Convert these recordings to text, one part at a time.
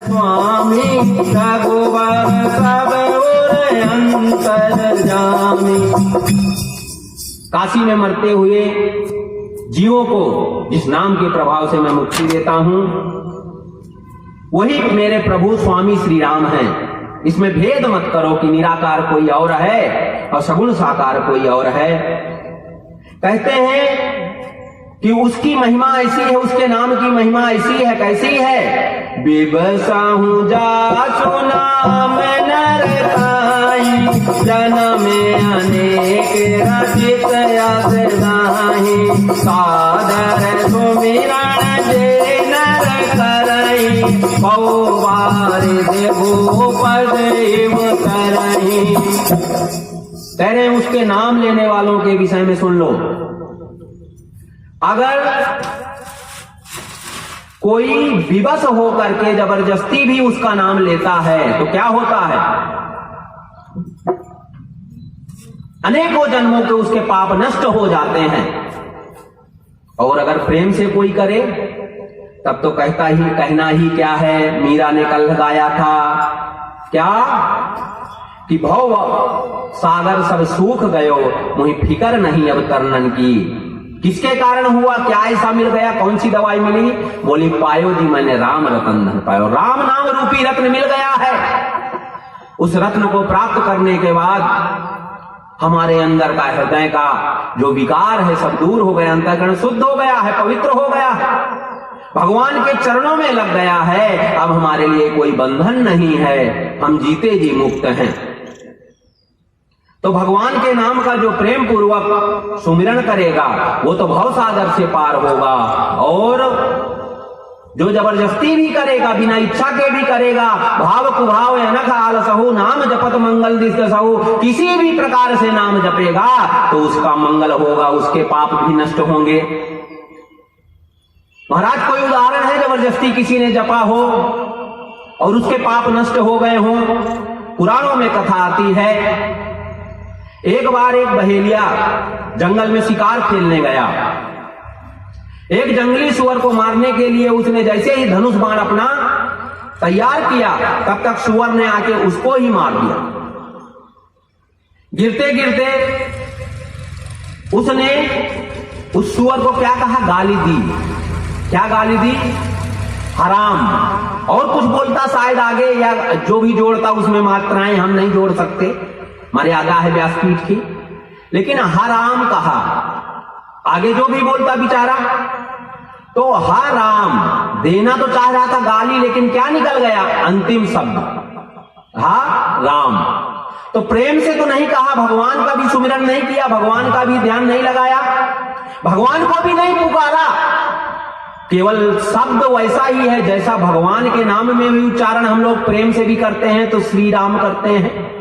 स्वामी रघुवर सब उर अंतर्यामी। काशी में मरते हुए जीवों को जिस नाम के प्रभाव से मैं मुक्ति देता हूं, वही मेरे प्रभु स्वामी श्री राम हैं। इसमें भेद मत करो कि निराकार कोई और है और सगुण साकार कोई और है। कहते हैं कि उसकी महिमा ऐसी है, उसके नाम की महिमा ऐसी है, कैसी है? बेबसाहू जा सुनाम नर ताई, जन्म अनेक रचित यस गाहि, सादर सुमिरन जे नर करई, बहुबार देवो पद इव करई। कह रहे हैं उसके नाम लेने वालों के विषय में सुन लो। अगर कोई विवश होकर के जबरदस्ती भी उसका नाम लेता है तो क्या होता है? अनेकों जन्मों के उसके पाप नष्ट हो जाते हैं। और अगर प्रेम से कोई करे तब तो कहना ही क्या है? मीरा ने कल गाया था क्या कि भव सागर सब सूख गयो, मुझे फिकर नहीं अब तरनन की। किसके कारण हुआ? क्या ऐसा मिल गया? कौन सी दवाई मिली? बोली पायो जी मैंने राम रतन धन पायो। राम नाम रूपी रत्न मिल गया है। उस रत्न को प्राप्त करने के बाद हमारे अंदर का हृदय का जो विकार है सब दूर हो गया, अंतःकरण शुद्ध हो गया है, पवित्र हो गया है, भगवान के चरणों में लग गया है। अब हमारे लिए कोई बंधन नहीं है, हम जीते जी मुक्त हैं। तो भगवान के नाम का जो प्रेम पूर्वक सुमिरन करेगा वो तो भवसागर से पार होगा। और जो जबरदस्ती भी करेगा, बिना इच्छा के भी करेगा, भाव कुभाव अनख आलसहु, नाम जपत मंगल दिसहु, किसी भी प्रकार से नाम जपेगा तो उसका मंगल होगा, उसके पाप भी नष्ट होंगे। महाराज कोई उदाहरण है जबरदस्ती किसी ने जपा हो और उसके पाप नष्ट हो गए हों? पुराणों में कथा आती है, एक बार एक बहेलिया जंगल में शिकार खेलने गया। एक जंगली सुअर को मारने के लिए उसने जैसे ही धनुष बाण अपना तैयार किया, तब तक सुअर ने आके उसको ही मार दिया। गिरते गिरते उसने उस सुअर को क्या कहा? गाली दी। क्या गाली दी? हराम। और कुछ बोलता शायद आगे, या जो भी जोड़ता उसमें मात्राएं हम नहीं जोड़ सकते, मर्यादा है व्यासपीठ की, लेकिन हराम कहा। आगे जो भी बोलता बेचारा तो हराम देना तो चाह रहा था गाली, लेकिन क्या निकल गया? अंतिम शब्द हा राम। तो प्रेम से तो नहीं कहा, भगवान का भी सुमिरन नहीं किया, भगवान का भी ध्यान नहीं लगाया, भगवान को भी नहीं पुकारा। केवल शब्द वैसा ही है जैसा भगवान के नाम में भी उच्चारण हम लोग प्रेम से भी करते हैं तो श्री राम करते हैं,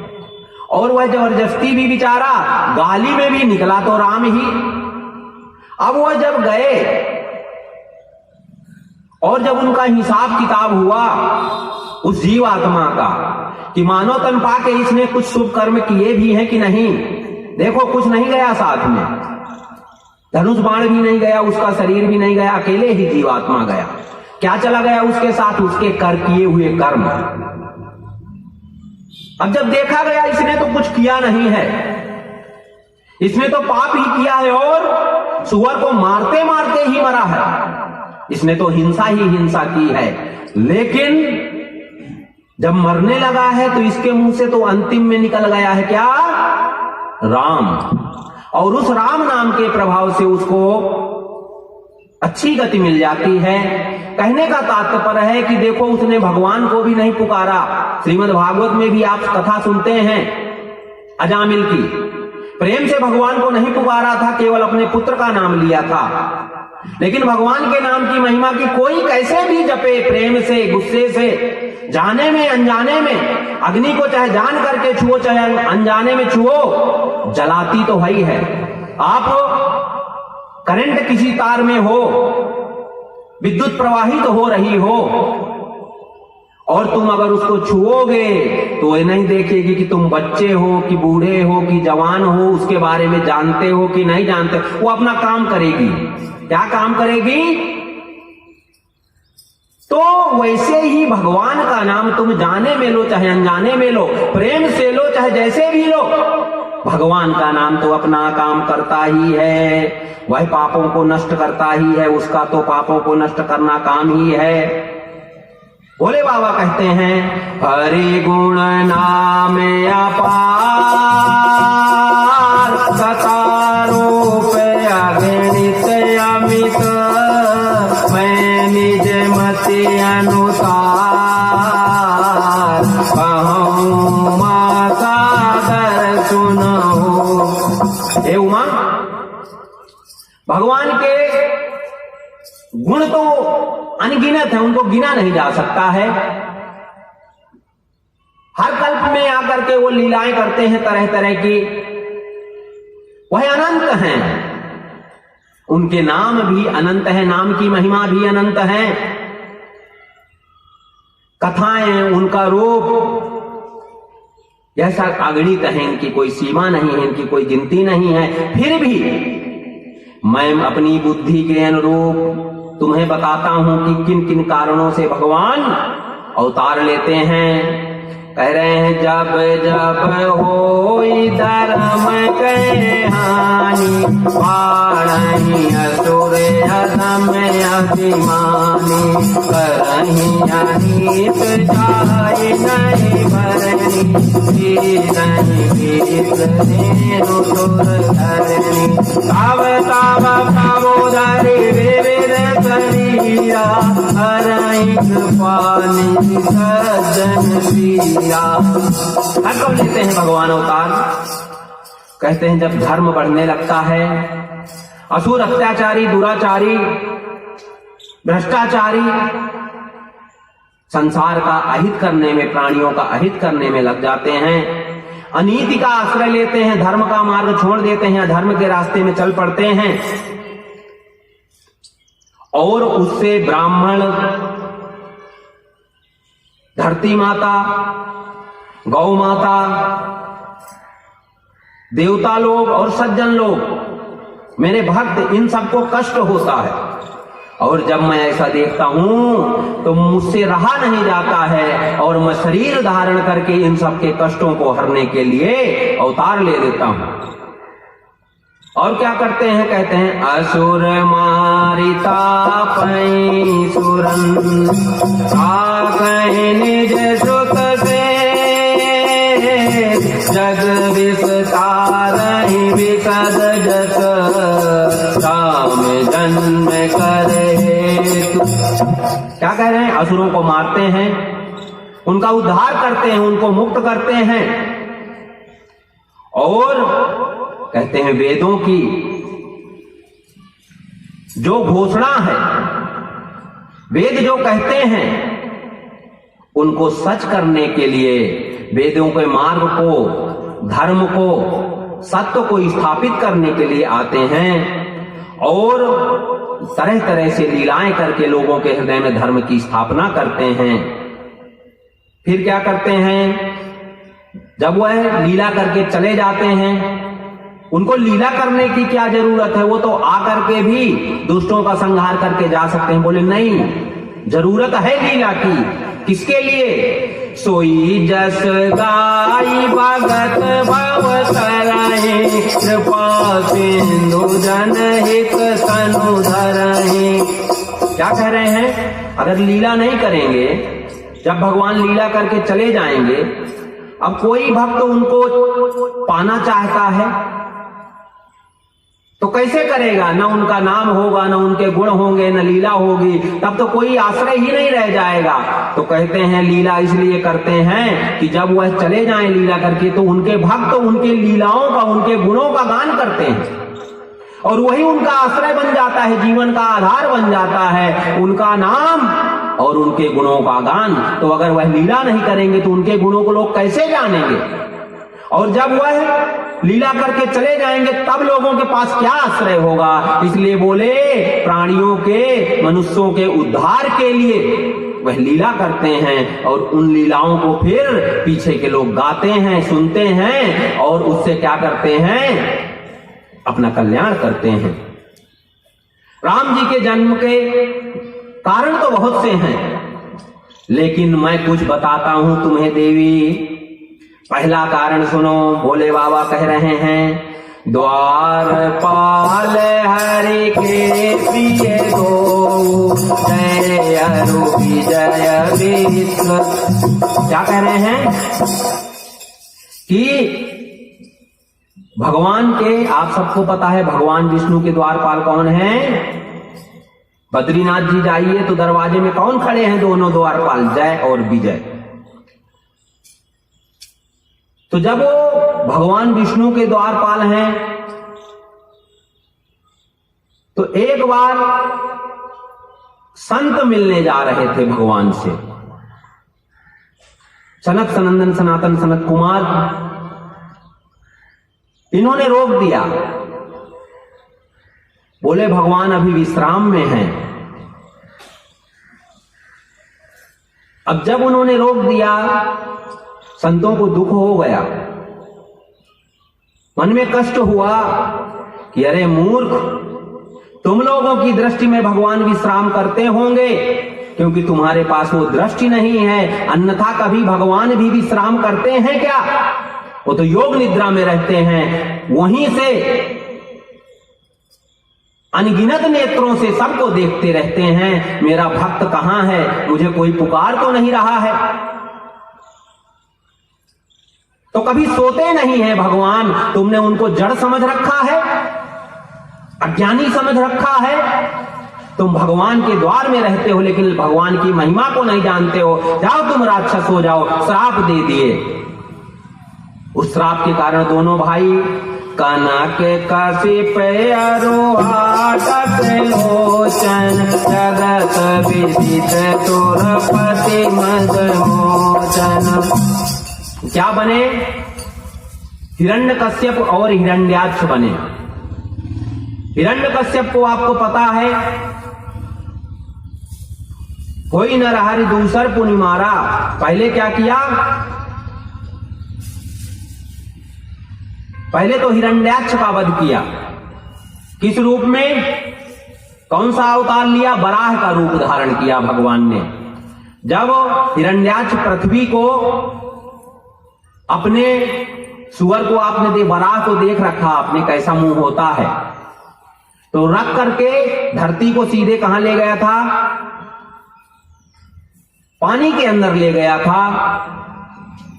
और वह जबरदस्ती भी बेचारा गाली में भी निकला तो राम ही। अब वह जब गए और जब उनका हिसाब किताब हुआ उस जीवात्मा का कि मानो तन पाके इसने कुछ शुभ कर्म किए भी हैं कि नहीं, देखो कुछ नहीं गया साथ में, धनुष बाण भी नहीं गया, उसका शरीर भी नहीं गया, अकेले ही जीवात्मा गया। क्या चला गया उसके साथ? उसके किए हुए कर्म। अब जब देखा गया इसने तो कुछ किया नहीं है, इसने तो पाप ही किया है और सुअर को मारते मारते ही मरा है, इसने तो हिंसा ही हिंसा की है। लेकिन जब मरने लगा है तो इसके मुंह से तो अंतिम में निकल गया है क्या? राम। और उस राम नाम के प्रभाव से उसको अच्छी गति मिल जाती है। कहने का तात्पर्य है कि देखो उसने भगवान को भी नहीं पुकारा। श्रीमद् भागवत में भी आप कथा सुनते हैं अजामिल की, प्रेम से भगवान को नहीं पुकारा था, केवल अपने पुत्र का नाम लिया था। लेकिन भगवान के नाम की महिमा की कोई कैसे भी जपे, प्रेम से, गुस्से से, जाने में अनजाने में, अग्नि को चाहे जान करके छुओ चाहे अनजाने में छुओ, जलाती तो है ही है। आप करंट किसी तार में हो, विद्युत प्रवाहित हो रही हो और तुम अगर उसको छुओगे तो ये नहीं देखेगी कि तुम बच्चे हो कि बूढ़े हो कि जवान हो, उसके बारे में जानते हो कि नहीं जानते, वो अपना काम करेगी। क्या काम करेगी? तो वैसे ही भगवान का नाम तुम जाने में लो चाहे अनजाने में लो, प्रेम से लो चाहे जैसे भी लो, भगवान का नाम तो अपना काम करता ही है, वह पापों को नष्ट करता ही है, उसका तो पापों को नष्ट करना काम ही है। भोले बाबा कहते हैं हरि गुण नाम अपार, सतारूप अगणित अमित, मैं निज मति अनुसार कहूँ सादर सुनो। हे उमा, भगवान के गुण तो अनगिनत है, उनको गिना नहीं जा सकता है। हर कल्प में आकर के वो लीलाएं करते हैं तरह तरह की, वह अनंत हैं, उनके नाम भी अनंत है, नाम की महिमा भी अनंत है, कथाएं, उनका रूप जैसा अगणित है, इनकी कोई सीमा नहीं है, इनकी कोई गिनती नहीं है। फिर भी मैं अपनी बुद्धि के अनुरूप तुम्हें बताता हूं कि किन किन कारणों से भगवान अवतार लेते हैं। कह रहे हैं जब जब होई धर्म के हानि, पाड़हि असुर अधम अभिमानी, करहि अहित जाय नहीं भरनी, नहीं गीत धेनु सुर धरनी, ताव ताव प्रबोधरि विविध शरीरा, हरहि कृपानि सज्जन सिया। हर कब लेते हैं भगवान अवतार? कहते हैं जब धर्म बढ़ने लगता है, असुर अत्याचारी, दुराचारी, भ्रष्टाचारी संसार का अहित करने में, प्राणियों का अहित करने में लग जाते हैं, अनीति का आश्रय लेते हैं, धर्म का मार्ग छोड़ देते हैं, धर्म के रास्ते में चल पड़ते हैं, और उससे ब्राह्मण, धरती माता, गौ माता, देवता लोग और सज्जन लोग, मेरे भक्त, इन सबको कष्ट होता है। और जब मैं ऐसा देखता हूं तो मुझसे रहा नहीं जाता है, और मैं शरीर धारण करके इन सब के कष्टों को हरने के लिए अवतार ले लेता हूं। और क्या करते हैं? कहते हैं असुर मारिता पै सुरन, आकहि निज सुत से, जग विस्तारहि विकद जस, राम जन्म करे। क्या कह रहे हैं? असुरों को मारते हैं, उनका उद्धार करते हैं, उनको मुक्त करते हैं, और कहते हैं वेदों की जो घोषणा है, वेद जो कहते हैं, उनको सच करने के लिए, वेदों के मार्ग को, धर्म को, सत्य को स्थापित करने के लिए आते हैं, और तरह तरह से लीलाएं करके लोगों के हृदय में धर्म की स्थापना करते हैं। फिर क्या करते हैं? जब वह लीला करके चले जाते हैं, उनको लीला करने की क्या जरूरत है? वो तो आकर के भी दुष्टों का संहार करके जा सकते हैं। बोले नहीं, जरूरत है लीला की। किसके लिए? सोई जस गाई भगत भव तरहि, कृपा सिंधु जन हित तनु धरहि। क्या कह रहे हैं? अगर लीला नहीं करेंगे, जब भगवान लीला करके चले जाएंगे, अब कोई भक्त उनको पाना चाहता है तो कैसे करेगा? न उनका नाम होगा, न उनके गुण होंगे, न लीला होगी, तब तो कोई आश्रय ही नहीं रह जाएगा। तो कहते हैं लीला इसलिए करते हैं कि जब वह चले जाएं लीला करके, तो उनके भक्त उनके लीलाओं का, उनके गुणों का गान करते हैं, और वही उनका आश्रय बन जाता है, जीवन का आधार बन जाता है, उनका नाम और उनके गुणों का गान। तो अगर वह लीला नहीं करेंगे तो उनके गुणों को लोग कैसे जानेंगे? और जब वह लीला करके चले जाएंगे तब लोगों के पास क्या आश्रय होगा? इसलिए बोले प्राणियों के, मनुष्यों के उद्धार के लिए वह लीला करते हैं, और उन लीलाओं को फिर पीछे के लोग गाते हैं, सुनते हैं, और उससे क्या करते हैं? अपना कल्याण करते हैं। राम जी के जन्म के कारण तो बहुत से हैं, लेकिन मैं कुछ बताता हूं तुम्हें देवी। पहला कारण सुनो, भोले बाबा कह रहे हैं, द्वारपाल हरि के प्रिय दो, जय अरु विजय विश्व। क्या कह रहे हैं कि भगवान के, आप सबको पता है भगवान विष्णु के द्वारपाल कौन है। बद्रीनाथ जी जाइए तो दरवाजे में कौन खड़े हैं, दोनों द्वारपाल, जय और विजय। तो जब वो भगवान विष्णु के द्वारपाल हैं, तो एक बार संत मिलने जा रहे थे भगवान से, सनत सनंदन सनातन सनत कुमार, इन्होंने रोक दिया, बोले भगवान अभी विश्राम में हैं। अब जब उन्होंने रोक दिया, संतों को दुख हो गया, मन में कष्ट हुआ कि अरे मूर्ख, तुम लोगों की दृष्टि में भगवान विश्राम करते होंगे क्योंकि तुम्हारे पास वो दृष्टि नहीं है, अन्यथा कभी भगवान भी विश्राम करते हैं क्या? वो तो योग निद्रा में रहते हैं, वहीं से अनगिनत नेत्रों से सबको देखते रहते हैं, मेरा भक्त कहां है, मुझे कोई पुकार तो नहीं रहा है। तो कभी सोते नहीं है भगवान, तुमने उनको जड़ समझ रखा है, अज्ञानी समझ रखा है। तुम भगवान के द्वार में रहते हो लेकिन भगवान की महिमा को नहीं जानते हो। जाओ तुम राक्षस हो जाओ, श्राप दे दिए। उस श्राप के कारण दोनों भाई कनक कशिप अरुहाटक लोचन, जगत विदित तुरपति मद मोचन। क्या बने? हिरण्यकश्यप और हिरण्याक्ष बने। हिरण्यकश्यप को आपको पता है, कोई नरहरि दूसर पुनि मारा। पहले क्या किया? पहले तो हिरण्याक्ष का वध किया। किस रूप में? कौन सा अवतार लिया? वराह का रूप धारण किया भगवान ने। जब हिरण्याक्ष पृथ्वी को, अपने सुअर को आपने वराह को देख रखा आपने कैसा मुंह होता है, तो रख करके धरती को सीधे कहां ले गया था? पानी के अंदर ले गया था।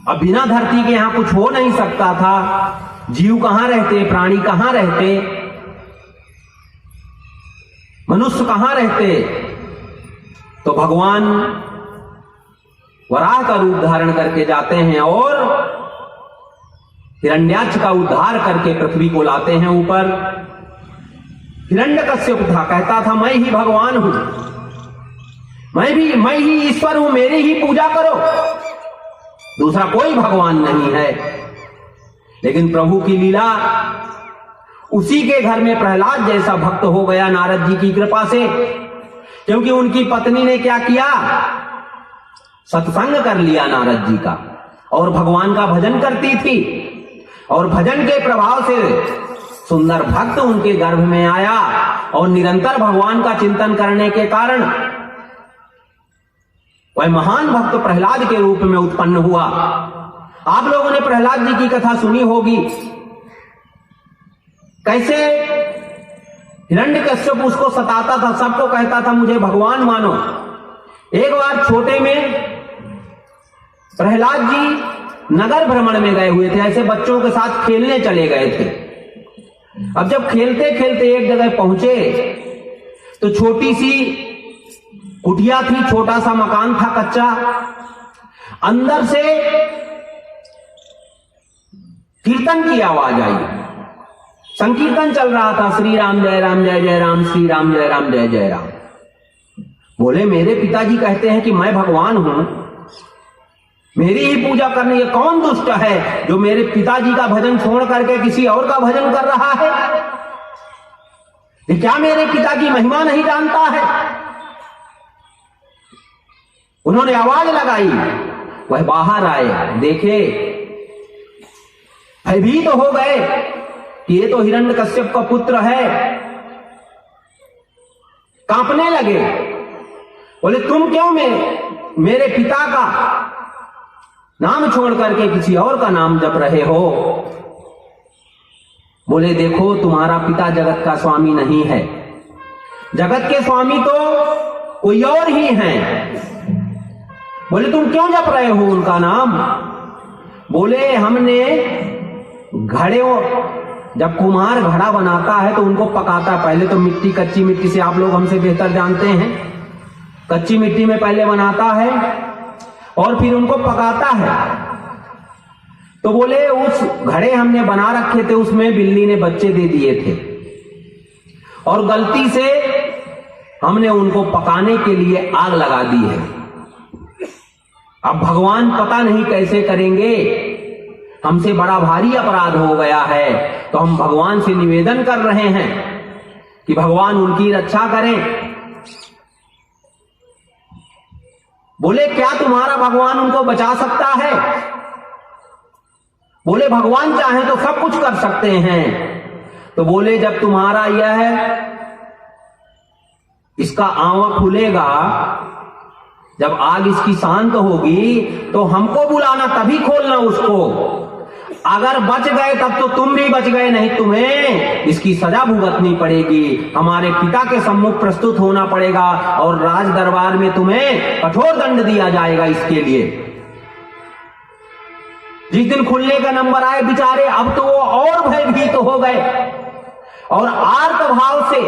अब बिना धरती के यहां कुछ हो नहीं सकता था। जीव कहां रहते, प्राणी कहां रहते, मनुष्य कहां रहते? तो भगवान वराह का रूप धारण करके जाते हैं और हिरण्याक्ष का उद्धार करके पृथ्वी को लाते हैं ऊपर। हिरण्यकश्यप था, कहता था मैं ही भगवान हूं, मैं ही ईश्वर हूं, मेरी ही पूजा करो, दूसरा कोई भगवान नहीं है। लेकिन प्रभु की लीला, उसी के घर में प्रहलाद जैसा भक्त हो गया नारद जी की कृपा से, क्योंकि उनकी पत्नी ने क्या किया? सत्संग कर लिया नारद जी का, और भगवान का भजन करती थी, और भजन के प्रभाव से सुंदर भक्त उनके गर्भ में आया, और निरंतर भगवान का चिंतन करने के कारण वह महान भक्त प्रहलाद के रूप में उत्पन्न हुआ। आप लोगों ने प्रहलाद जी की कथा सुनी होगी, कैसे हिरण्यकश्यप उसको सताता था, सबको कहता था मुझे भगवान मानो। एक बार छोटे में प्रहलाद जी नगर भ्रमण में गए हुए थे, ऐसे बच्चों के साथ खेलने चले गए थे। अब जब खेलते खेलते एक जगह पहुंचे तो छोटी सी कुटिया थी, छोटा सा मकान था कच्चा, अंदर से कीर्तन की आवाज आई, संकीर्तन चल रहा था, श्री राम जय राम जय जय राम, श्री राम जय राम जय जय राम। बोले मेरे पिताजी कहते हैं कि मैं भगवान हूं, मेरी ही पूजा करनी है, कौन दुष्ट है जो मेरे पिताजी का भजन छोड़ करके किसी और का भजन कर रहा है? ये क्या मेरे पिता की महिमा नहीं जानता है? उन्होंने आवाज लगाई, वह बाहर आए, देखे, भयभीत हो गए कि ये तो हिरण्यकश्यप का पुत्र है, कांपने लगे। बोले तुम क्यों मेरे पिता का नाम छोड़ करके किसी और का नाम जप रहे हो? बोले देखो, तुम्हारा पिता जगत का स्वामी नहीं है, जगत के स्वामी तो कोई और ही हैं। बोले तुम क्यों जप रहे हो उनका नाम? बोले हमने घड़े, जब कुम्हार घड़ा बनाता है तो उनको पकाता है। पहले तो मिट्टी, कच्ची मिट्टी से, आप लोग हमसे बेहतर जानते हैं, कच्ची मिट्टी में पहले बनाता है और फिर उनको पकाता है। तो बोले उस घड़े हमने बना रखे थे, उसमें बिल्ली ने बच्चे दे दिए थे और गलती से हमने उनको पकाने के लिए आग लगा दी है। अब भगवान पता नहीं कैसे करेंगे, हमसे बड़ा भारी अपराध हो गया है। तो हम भगवान से निवेदन कर रहे हैं कि भगवान उनकी रक्षा करें। बोले क्या तुम्हारा भगवान उनको बचा सकता है? बोले भगवान चाहे तो सब कुछ कर सकते हैं। तो बोले जब तुम्हारा यह इसका आंवा खुलेगा, जब आग इसकी शांत होगी तो हमको बुलाना, तभी खोलना उसको। अगर बच गए तब तो तुम भी बच गए, नहीं तुम्हें इसकी सजा भुगतनी पड़ेगी। हमारे पिता के सम्मुख प्रस्तुत होना पड़ेगा और राज दरबार में तुम्हें कठोर दंड दिया जाएगा इसके लिए। जिस दिन खुलने का नंबर आए बेचारे, अब तो वो और भयभीत हो गए और आर्त भाव से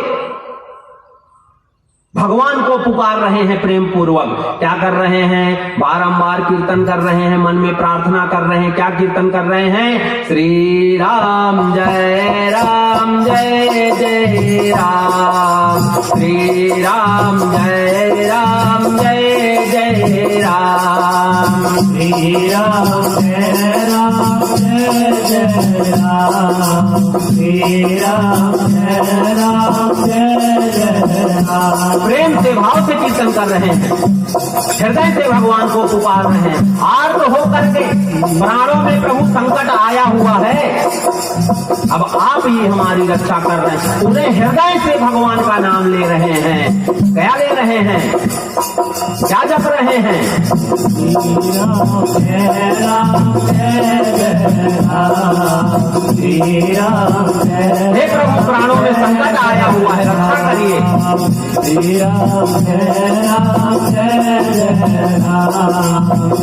भगवान को पुकार रहे हैं प्रेम पूर्वक। क्या कर रहे हैं? बारंबार कीर्तन कर रहे हैं, मन में प्रार्थना कर रहे हैं। क्या कीर्तन कर रहे हैं? श्री राम जय राम जय जय राम, श्री राम जय राम जय जय राम, श्री राम जय राम जय जय राम, श्री राम जय राम जय जय राम। प्रेम से, भाव से कीर्तन कर रहे हैं, हृदय से भगवान को पुकार रहे हैं। आर्त होकर के प्राणों में प्रभु संकट आया हुआ है, अब आप ही हमारी रक्षा कर रहे हैं। पूरे हृदय से भगवान का नाम ले रहे हैं। क्या ले रहे हैं? क्या जप रहे हैं? हे प्रभु, प्राणों में संकट आया हुआ है, रक्षा करिए। श्री राम जय राम जय जय राम,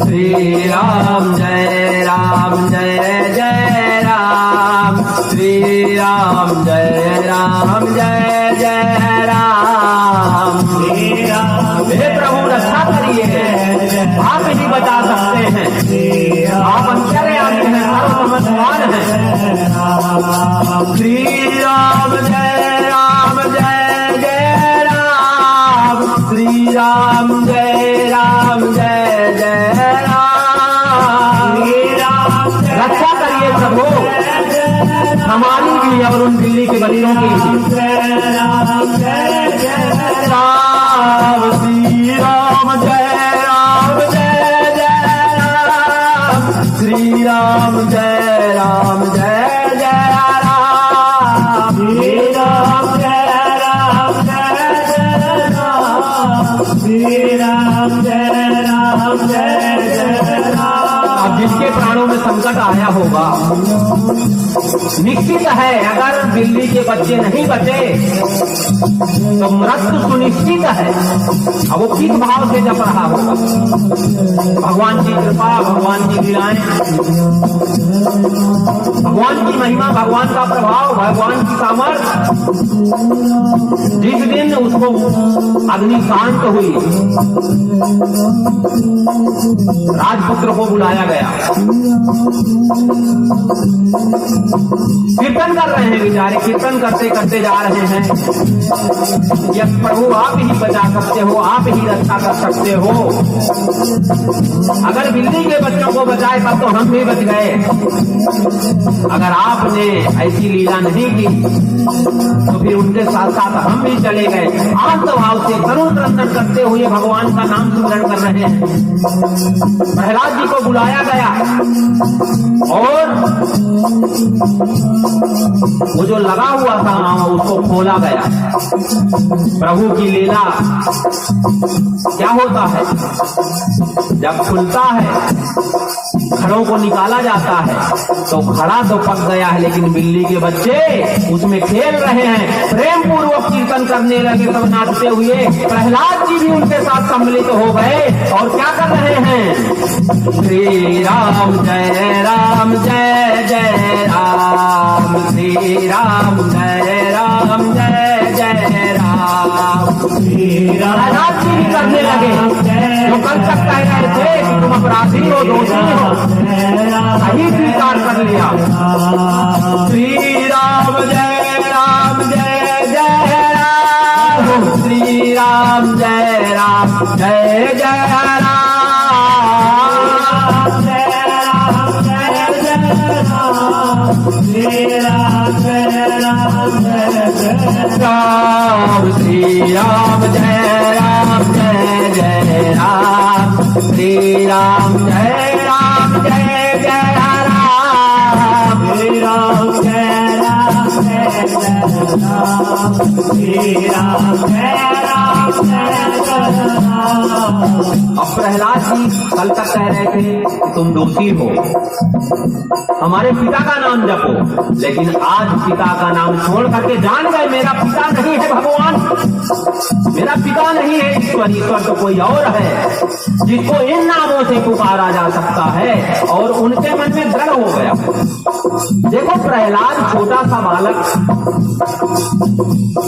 श्री राम जय राम जय जय राम, श्री राम जय राम जय जय राम, श्री राम। हे प्रभु रक्षा करिए, आप ही बचा सकते हैं, आप अंतर्यामी हैं, सर्वसमझवान हैं। श्री राम जय राम जय जय राम, श्री राम जय राम जय जय राम, रक्षा करिए प्रभु हमारी भी और उन दिल्ली के बलियों की भी। राम जय जय राम, श्री राम जय राम जय जय राम, श्री राम जय राम जय जय राम, श्री राम जय राम जय जय राम, श्री राम जय राम जय जय राम। अब जिसके प्राणों में संकट आया होगा, निश्चित है अगर दिल्ली के बच्चे नहीं बचे तो मृत्यु सुनिश्चित है। अब वो किस भाव से जप रहा होगा? भगवान की कृपा, भगवान की लीलाएं, भगवान की महिमा, भगवान का प्रभाव, भगवान की सामर्थ्य। जिस दिन उसको अग्नि शांत हुई, राजपुत्र को बुलाया गया, कीर्तन कर रहे हैं बेचारे, कीर्तन करते करते जा रहे हैं। यस प्रभु, आप ही बचा सकते हो, आप ही रक्षा कर सकते हो। अगर बिल्ली के बच्चों को बचाए तब तो हम भी बच गए। अगर आपने ऐसी लीला नहीं की तो फिर उनके साथ साथ हम भी चले गए। आत्मभाव से करुण क्रंदन करते हुए भगवान का नाम स्मरण कर रहे हैं। प्रहलाद जी को बुलाया गया और वो जो लगा हुआ था उसको खोला गया। प्रभु की लीला क्या होता है, जब खुलता है घड़ों को निकाला जाता है तो घड़ा तो पक गया है, लेकिन बिल्ली के बच्चे उसमें खेल रहे हैं, प्रेम पूर्वक कीर्तन करने लगे सब नाचते हुए। प्रहलाद जी भी उनके साथ सम्मिलित हो गए और क्या कर रहे हैं, श्री राम जय राम जय जय राम, श्री राम जय राम जय जय राम। प्रहलाद जी भी करने लगे जो कल तक कह रहे थे कि तुम अपराधी हो, दोषी हो, सही स्वीकार कर लिया। श्री राम जय राम जय जय राम, श्री राम जय राम जय जय राम, जय राम जय जय राम, श्री राम जय राम जय जय राम, श्री राम जय राम जय जय राम, श्री राम जय राम जय जय राम, श्री राम जय राम जय जय राम, श्री राम जय राम जय जय राम। अब प्रहलाद जी कल तक कह रहे थे कि तुम दोषी हो, हमारे पिता का नाम जपो, लेकिन आज पिता का नाम छोड़ करके जान गए मेरा पिता नहीं है भगवान, मेरा पिता नहीं है ईश्वर, ईश्वर तो कोई और है जिसको इन नामों से पुकारा जा सकता है, और उनके मन में दृढ़ हो गया। देखो प्रहलाद छोटा सा बालक,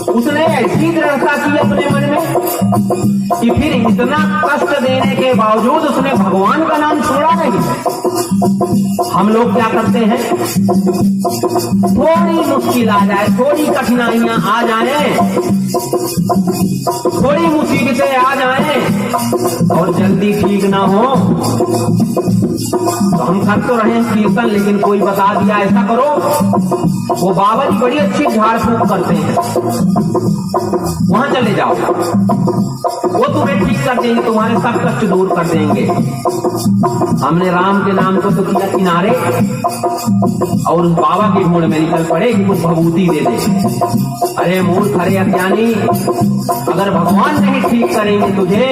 उसने ऐसी दृढ़ता की अपने मन में कि फिर इतना कष्ट देने के बावजूद उसने भगवान का नाम छोड़ा नहीं। हम लोग क्या करते हैं, थोड़ी मुश्किल आ जाए, थोड़ी कठिनाइयां आ जाए, थोड़ी मुसीबतें आ जाए और जल्दी ठीक ना हो तो हम कर तो रहे हैं कीर्तन, लेकिन कोई बता दिया ऐसा करो, वो बाबा जी बड़ी अच्छी झाड़ फूक करते हैं, वहां चले जाओ, वो तुम्हें ठीक कर देंगे, तुम्हारे सब कष्ट दूर कर देंगे। हमने राम के नाम को तो किया किनारे और उस बाबा की ढूंढ में निकल पड़े कि कुछ भभूति दे दे। अरे मूर्ख, अरे अज्ञानी, अगर भगवान नहीं ठीक करेंगे तुझे,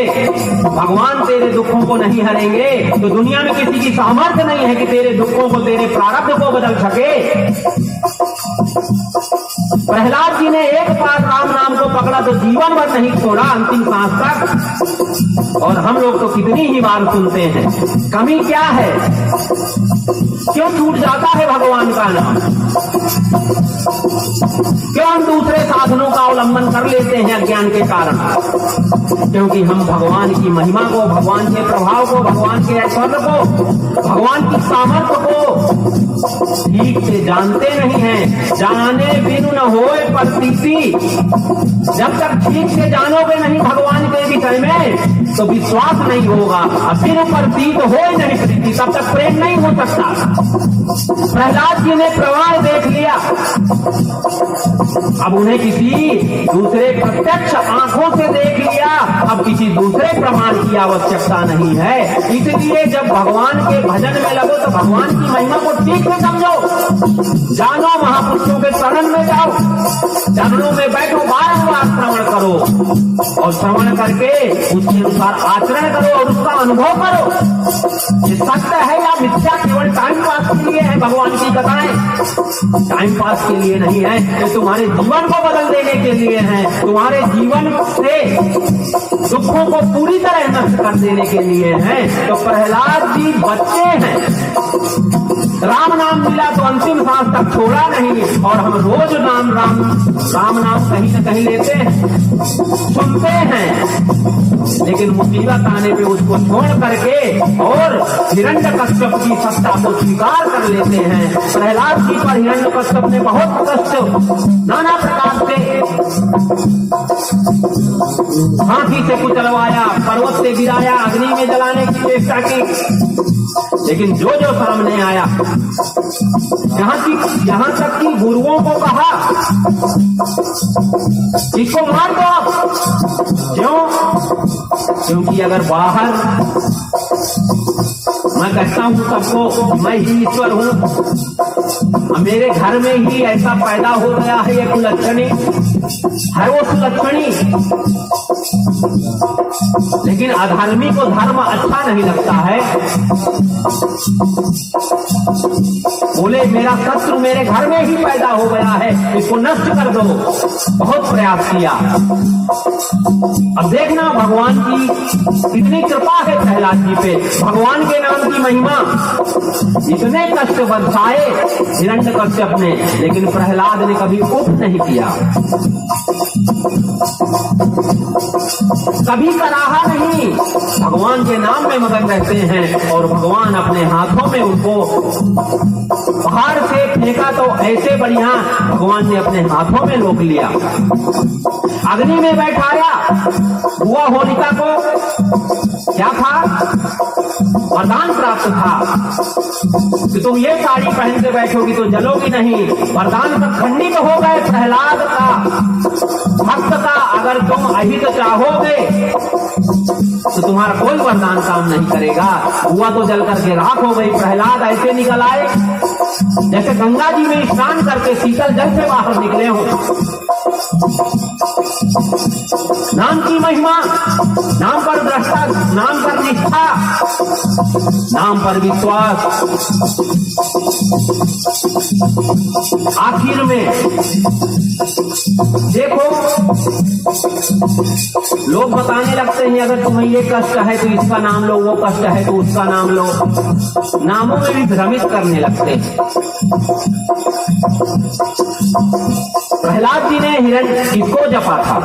भगवान तेरे दुखों को नहीं हरेंगे, तो दुनिया में किसी की सामर्थ्य नहीं है कि तेरे दुखों को, तेरे प्रारब्ध को बदल सके। प्रहलाद जी ने एक बार राम नाम को पकड़ा तो जीवन भर नहीं छोड़ा, अंतिम सांस तक। और हम लोग तो कितनी ही बार सुनते हैं, कमी क्या है, क्यों छूट जाता है भगवान का नाम, क्यों हम दूसरे साधनों का अवलंबन कर लेते हैं अज्ञान के कारण, क्योंकि हम भगवान की महिमा को, भगवान के प्रभाव को, भगवान के ऐश्वर्य को, भगवान की सामर्थ्य को ठीक से जानते नहीं हैं। जाने बिनु न होए प्रतीति, जब तक ठीक से जानोगे नहीं भगवान के विषय में तो विश्वास नहीं होगा, बिनु प्रतीत होए नहीं प्रीति, तब तक प्रेम नहीं हो सकता। प्रहलाद जी ने प्रमाण देख लिया, अब उन्हें किसी दूसरे प्रत्यक्ष आंखों से देख लिया, अब किसी दूसरे प्रमाण की आवश्यकता नहीं है। इसलिए जब भगवान के भजन में लगो तो भगवान की महिमा को ठीक से समझो, जानो, महापुरुषों के शरण में जाओ, चरणों में बैठो, बारंबार श्रवण करो और श्रवण करके उसके अनुसार आचरण करो और उसका अनुभव करो। ये सत्य है या मिथ्या केवल टाइम पास के लिए है भगवान की कथाएं, टाइम पास के लिए नहीं है, ये तुम्हारे जीवन को बदल देने के लिए है, तुम्हारे जीवन से दुखों को पूरी तरह नष्ट कर देने के लिए है। तो प्रहलाद जी बच्चे हैं, राम नाम मिला तो अंतिम सांस तक छोड़ा नहीं, और हम रोज राम नाम कहीं न कहीं लेते हैं, सुनते हैं, लेकिन मुसीबत आने पे उसको छोड़ करके और हिरण्यकश्यप की सत्ता को स्वीकार कर लेते हैं। प्रहलाद जी पर हिरण्यकश्यप ने बहुत कष्ट नाना प्रकार से हाथी से कुचलवाया, पर्वत से गिराया, अग्नि में जलाने की चेष्टा की, लेकिन जो जो सामने आया, यहां तक कि गुरुओं को कहा इसको मार दो। क्यों? क्योंकि अगर बाहर मैं कहता हूं सबको मैं ही ईश्वर हूं। मेरे घर में ही ऐसा पैदा हो गया है ये कुलक्षणी है, वो सुलक्षणी। लेकिन अधर्मी को धर्म अच्छा नहीं लगता है। बोले मेरा शत्रु मेरे घर में ही पैदा हो गया है, इसको नष्ट कर दो। बहुत प्रयास किया। अब देखना भगवान की कितनी कृपा है प्रहलाद जी पे, भगवान के नाम की महिमा। इतने कष्ट बरसाए हिरण्यकश्यप ने, लेकिन प्रहलाद ने कभी उप नहीं किया, कभी कराहा नहीं। भगवान के नाम में मगन रहते हैं और भगवान अपने हाथों में उनको पहाड़ से फेंका तो ऐसे बढ़िया भगवान ने अपने हाथों में रोक लिया। अग्नि में बैठाया हुआ होलिका को, क्या था वरदान प्राप्त था कि तुम ये साड़ी पहन के बैठोगी तो जलोगी नहीं। वरदान सब खंडित हो गए प्रहलाद का भक्त का। अगर तुम अहित चाहोगे तो तुम्हारा कोई वरदान काम नहीं करेगा। हुआ तो जल करके राख हो गई। प्रहलाद ऐसे निकल आए जैसे गंगा जी में स्नान करके शीतल जल से बाहर निकले हो। नाम की महिमा, नाम पर दृष्टा, नाम पर निष्ठा, नाम पर विश्वास। आखिर में देखो लोग बताने लगते हैं अगर तुम्हें ये कष्ट है तो इसका नाम लो, वो कष्ट है तो उसका नाम लो। नामों में भी भ्रमित करने लगते हैं। प्रहलाद जी ने हिरण्य किसको जपा था?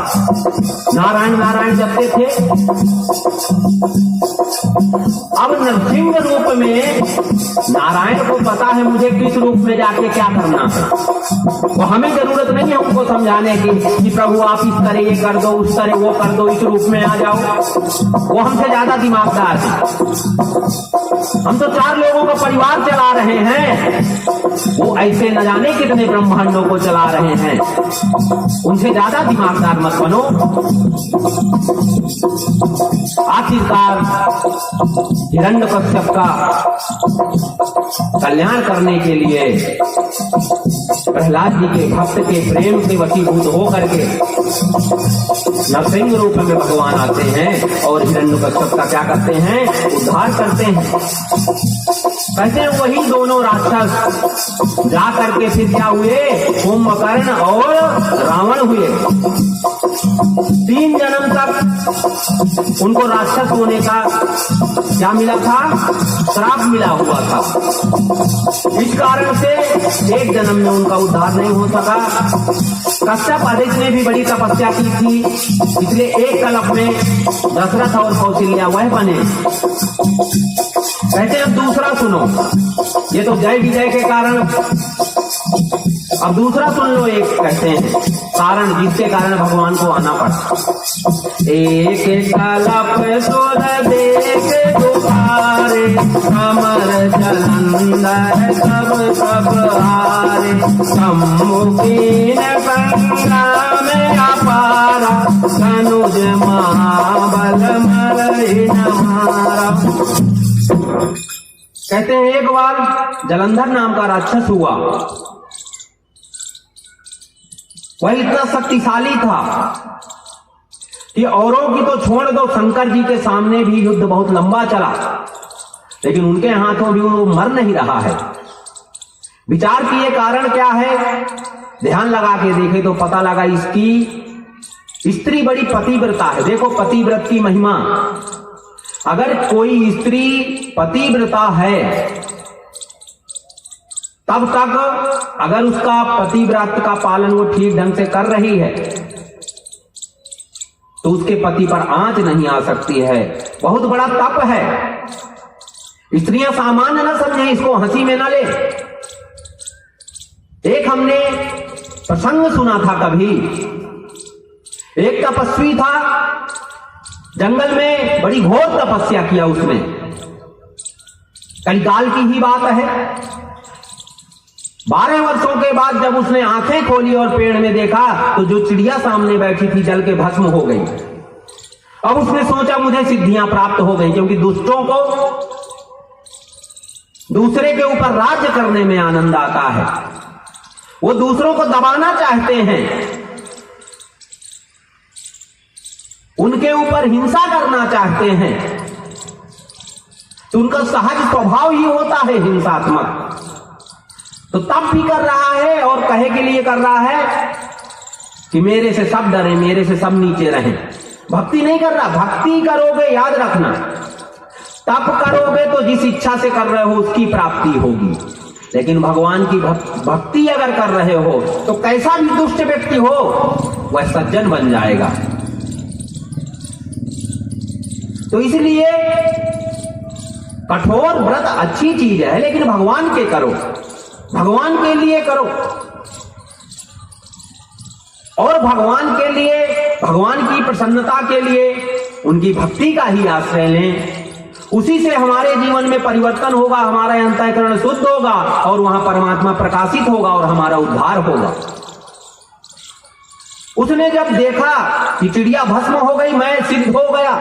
नारायण नारायण जपते थे। अब नरसिंह रूप में नारायण को पता है मुझे किस रूप में जाके क्या करना है। वो हमें जरूरत नहीं है उनको समझाने की कि प्रभु आप इस तरह ये कर दो, उस तरह वो कर दो, इस रूप में आ जाओ। वो हमसे ज्यादा दिमागदार है। हम तो 4 लोगों का परिवार चला रहे हैं, वो ऐसे न जाने कितने ब्रह्मांडों को चला रहे हैं। उनसे ज्यादा दिमागदार मत बनो। आखिरकार हिरण्यकश्यप का कल्याण करने के लिए प्रहलाद जी के भक्त के प्रेम से वशीभूत होकर के नरसिंह रूप में भगवान आते हैं और हिरण्यकश्यप का क्या करते हैं? उद्धार करते हैं। कहते हैं वही दोनों राक्षस जा करके फिर क्या हुए? कुंभकर्ण और रावण हुए। 3 जन्म तक उनको राक्षस होने का क्या मिला था? श्राप मिला हुआ था। इस कारण से एक जन्म में उनका उद्धार नहीं हो सका। कश्यप आदित्य ने भी बड़ी तपस्या की थी, इसलिए एक कल्प में दशरथ और कौशल्या वह बने। कहते अब दूसरा सुनो, ये तो जय विजय के कारण। अब दूसरा सुन लो। एक कहते हैं कारण जिसके कारण भगवान को आना पड़ा। एक कल्प सुर देख दुखारे, कमर जलंधर सब हारे। सम्मुखीन गंगा में अपारा, कनुज महाबल मरहि न मारा। कहते हैं एक बार जलंधर नाम का राक्षस हुआ। वह इतना शक्तिशाली था कि औरों की तो छोड़ दो, शंकर जी के सामने भी युद्ध बहुत लंबा चला, लेकिन उनके हाथों भी वो मर नहीं रहा है। विचार किए कारण क्या है? ध्यान लगा के देखे तो पता लगा इसकी स्त्री बड़ी पतिव्रता है। देखो पतिव्रत की महिमा। अगर कोई स्त्री पतिव्रता है तब तक अगर उसका पतिव्रत का पालन वो ठीक ढंग से कर रही है तो उसके पति पर आंच नहीं आ सकती है। बहुत बड़ा तप है। स्त्रियां सामान्य न समझे, इसको हंसी में न ले। एक हमने प्रसंग सुना था कभी। एक तपस्वी था, जंगल में बड़ी घोर तपस्या किया उसने। कलिकाल की ही बात है। 12 वर्षों के बाद जब उसने आंखें खोली और पेड़ में देखा तो जो चिड़िया सामने बैठी थी जल के भस्म हो गई। अब उसने सोचा मुझे सिद्धियां प्राप्त हो गई, क्योंकि दुष्टों को दूसरे के ऊपर राज्य करने में आनंद आता है, वो दूसरों को दबाना चाहते हैं, उनके ऊपर हिंसा करना चाहते हैं, तो उनका सहज स्वभाव ही होता है हिंसात्मक। तो तब भी कर रहा है और कहे के लिए कर रहा है कि मेरे से सब डरे, मेरे से सब नीचे रहें। भक्ति नहीं कर रहा। भक्ति करोगे, याद रखना, तप करोगे तो जिस इच्छा से कर रहे हो उसकी प्राप्ति होगी। लेकिन भगवान की भक्ति अगर कर रहे हो तो कैसा भी दुष्ट व्यक्ति हो वह सज्जन बन जाएगा। तो इसलिए कठोर व्रत अच्छी चीज है, लेकिन भगवान के करो, भगवान के लिए करो, और भगवान के लिए, भगवान की प्रसन्नता के लिए उनकी भक्ति का ही आश्रय लें। उसी से हमारे जीवन में परिवर्तन होगा, हमारा अंतःकरण शुद्ध होगा और वहां परमात्मा प्रकाशित होगा और हमारा उद्धार होगा। उसने जब देखा कि चिड़िया भस्म हो गई, मैं सिद्ध हो गया,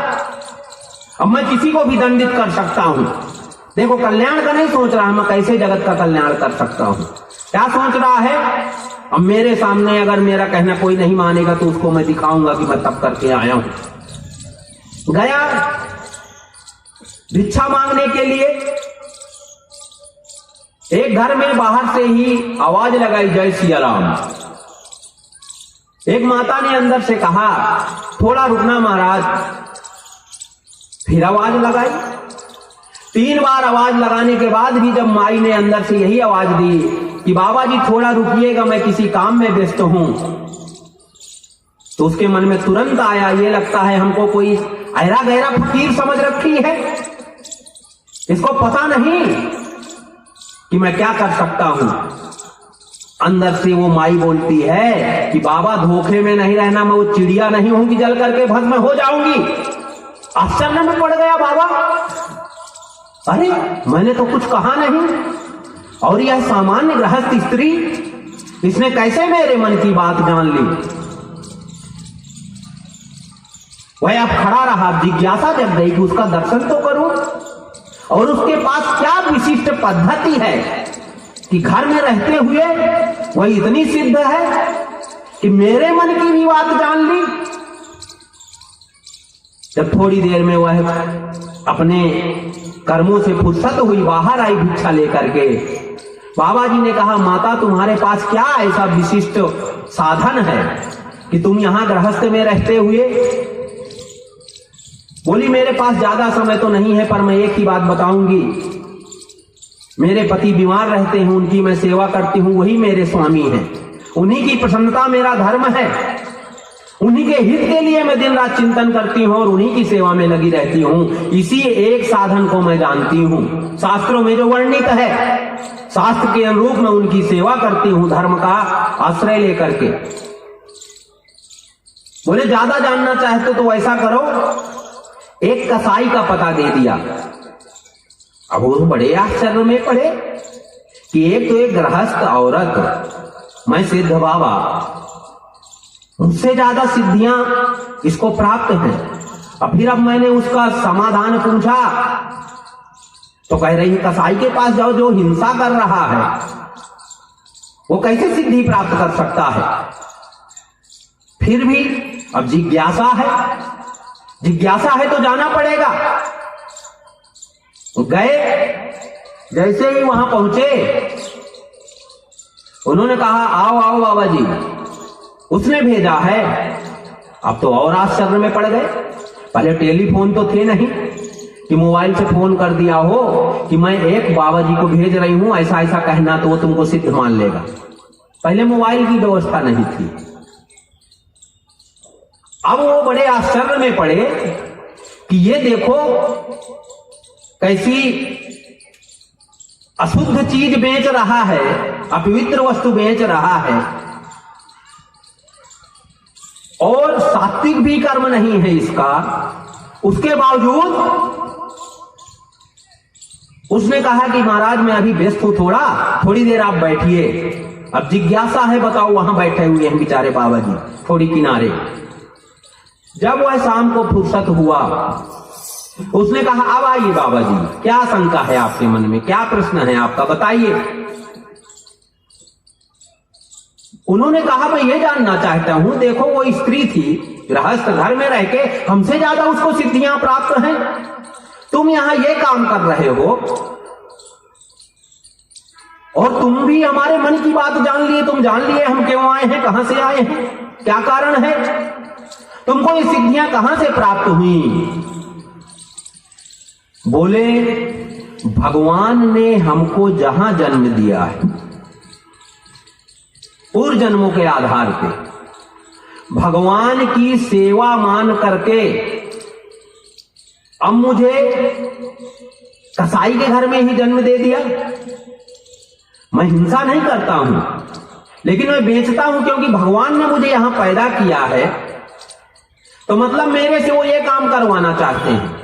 अब मैं किसी को भी दंडित कर सकता हूं। देखो, कल्याण का नहीं सोच रहा, मैं कैसे जगत का कल्याण कर सकता हूं। क्या सोच रहा है? अब मेरे सामने अगर मेरा कहना कोई नहीं मानेगा तो उसको मैं दिखाऊंगा कि मैं तब करके आया हूं। गया भिक्षा मांगने के लिए, एक घर में बाहर से ही आवाज लगाई, जय सिया राम। एक माता ने अंदर से कहा, थोड़ा रुकना महाराज। फिर आवाज लगाई। 3 बार आवाज लगाने के बाद भी जब माई ने अंदर से यही आवाज दी कि बाबा जी थोड़ा रुकिएगा, मैं किसी काम में व्यस्त हूं, तो उसके मन में तुरंत आया, ये लगता है हमको कोई ऐरा गहरा फकीर समझ रखी है, इसको पता नहीं कि मैं क्या कर सकता हूं। अंदर से वो माई बोलती है कि बाबा धोखे में नहीं रहना, मैं वो चिड़िया नहीं हूं कि जल करके भस्म हो जाऊंगी। आश्चर्य में पड़ गया बाबा, अरे मैंने तो कुछ कहा नहीं, और यह सामान्य गृहस्थ स्त्री, इसने कैसे मेरे मन की बात जान ली। वह अब खड़ा रहा, जिज्ञासा जग गई कि उसका दर्शन तो करूं, और उसके पास क्या विशिष्ट पद्धति है कि घर में रहते हुए वह इतनी सिद्ध है कि मेरे मन की भी बात जान ली। जब थोड़ी देर में वह अपने कर्मों से फुर्सत हुई, बाहर आई भिक्षा लेकर के, बाबा जी ने कहा, माता तुम्हारे पास क्या ऐसा विशिष्ट साधन है कि तुम यहां गृहस्थ में रहते हुए। बोली, मेरे पास ज्यादा समय तो नहीं है, पर मैं एक ही बात बताऊंगी। मेरे पति बीमार रहते हैं, उनकी मैं सेवा करती हूं, वही मेरे स्वामी हैं, उन्हीं की प्रसन्नता मेरा धर्म है, उन्हीं के हित के लिए मैं दिन रात चिंतन करती हूं और उन्हीं की सेवा में लगी रहती हूं। इसी एक साधन को मैं जानती हूं, शास्त्रों में जो वर्णित है, शास्त्र के अनुरूप मैं उनकी सेवा करती हूं, धर्म का आश्रय लेकर के। बोले, ज्यादा जानना चाहते तो ऐसा करो, एक कसाई का पता दे दिया। अब वो बड़े आश्चर्य में पड़े कि एक तो एक गृहस्थ औरत, मैं सिद्ध बाबा, उनसे ज्यादा सिद्धियां इसको प्राप्त हैं। अब फिर मैंने उसका समाधान पूछा तो कह रही, कसाई के पास जाओ जो हिंसा कर रहा है, वो कैसे सिद्धि प्राप्त कर सकता है। फिर भी अब जिज्ञासा है तो जाना पड़ेगा। गए, जैसे ही वहां पहुंचे, उन्होंने कहा, आओ आओ बाबा जी, उसने भेजा है। अब तो और आश्चर्य में पड़ गए। पहले टेलीफोन तो थे नहीं कि मोबाइल से फोन कर दिया हो कि मैं एक बाबा जी को भेज रही हूं, ऐसा ऐसा कहना तो वो तुमको सिद्ध मान लेगा। पहले मोबाइल की व्यवस्था नहीं थी। अब वो बड़े आश्चर्य में पड़े कि ये देखो कैसी अशुद्ध चीज बेच रहा है, अपवित्र वस्तु बेच रहा है, और सात्विक भी कर्म नहीं है इसका। उसके बावजूद उसने कहा कि महाराज मैं अभी व्यस्त हूं, थोड़ी देर आप बैठिए। अब जिज्ञासा है, बताओ, वहां बैठे हुए हैं बेचारे बाबा जी थोड़ी किनारे। जब वह शाम को फुर्सत हुआ उसने कहा अब आइए बाबा जी, क्या शंका है आपके मन में, क्या प्रश्न है आपका, बताइए। उन्होंने कहा मैं ये जानना चाहता हूं, देखो वो स्त्री थी, गृहस्थ घर में रह के हमसे ज्यादा उसको सिद्धियां प्राप्त हैं, तुम यहां ये काम कर रहे हो और तुम भी हमारे मन की बात जान लिए, तुम जान लिए हम क्यों आए हैं, कहां से आए हैं, क्या कारण है, तुमको ये सिद्धियां कहां से प्राप्त हुई। बोले भगवान ने हमको जहां जन्म दिया है, पूर्व जन्मों के आधार पे भगवान की सेवा मान करके अब मुझे कसाई के घर में ही जन्म दे दिया। मैं हिंसा नहीं करता हूं, लेकिन मैं बेचता हूं क्योंकि भगवान ने मुझे यहां पैदा किया है, तो मतलब मेरे से वो ये काम करवाना चाहते हैं।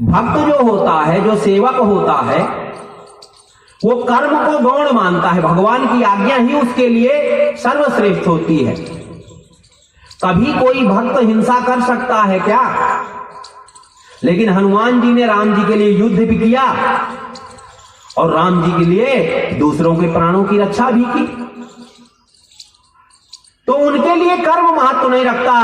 भक्त जो होता है, जो सेवक होता है, वो कर्म को गौण मानता है, भगवान की आज्ञा ही उसके लिए सर्वश्रेष्ठ होती है। कभी कोई भक्त हिंसा कर सकता है क्या? लेकिन हनुमान जी ने राम जी के लिए युद्ध भी किया और राम जी के लिए दूसरों के प्राणों की रक्षा भी की, तो उनके लिए कर्म महत्व नहीं रखता।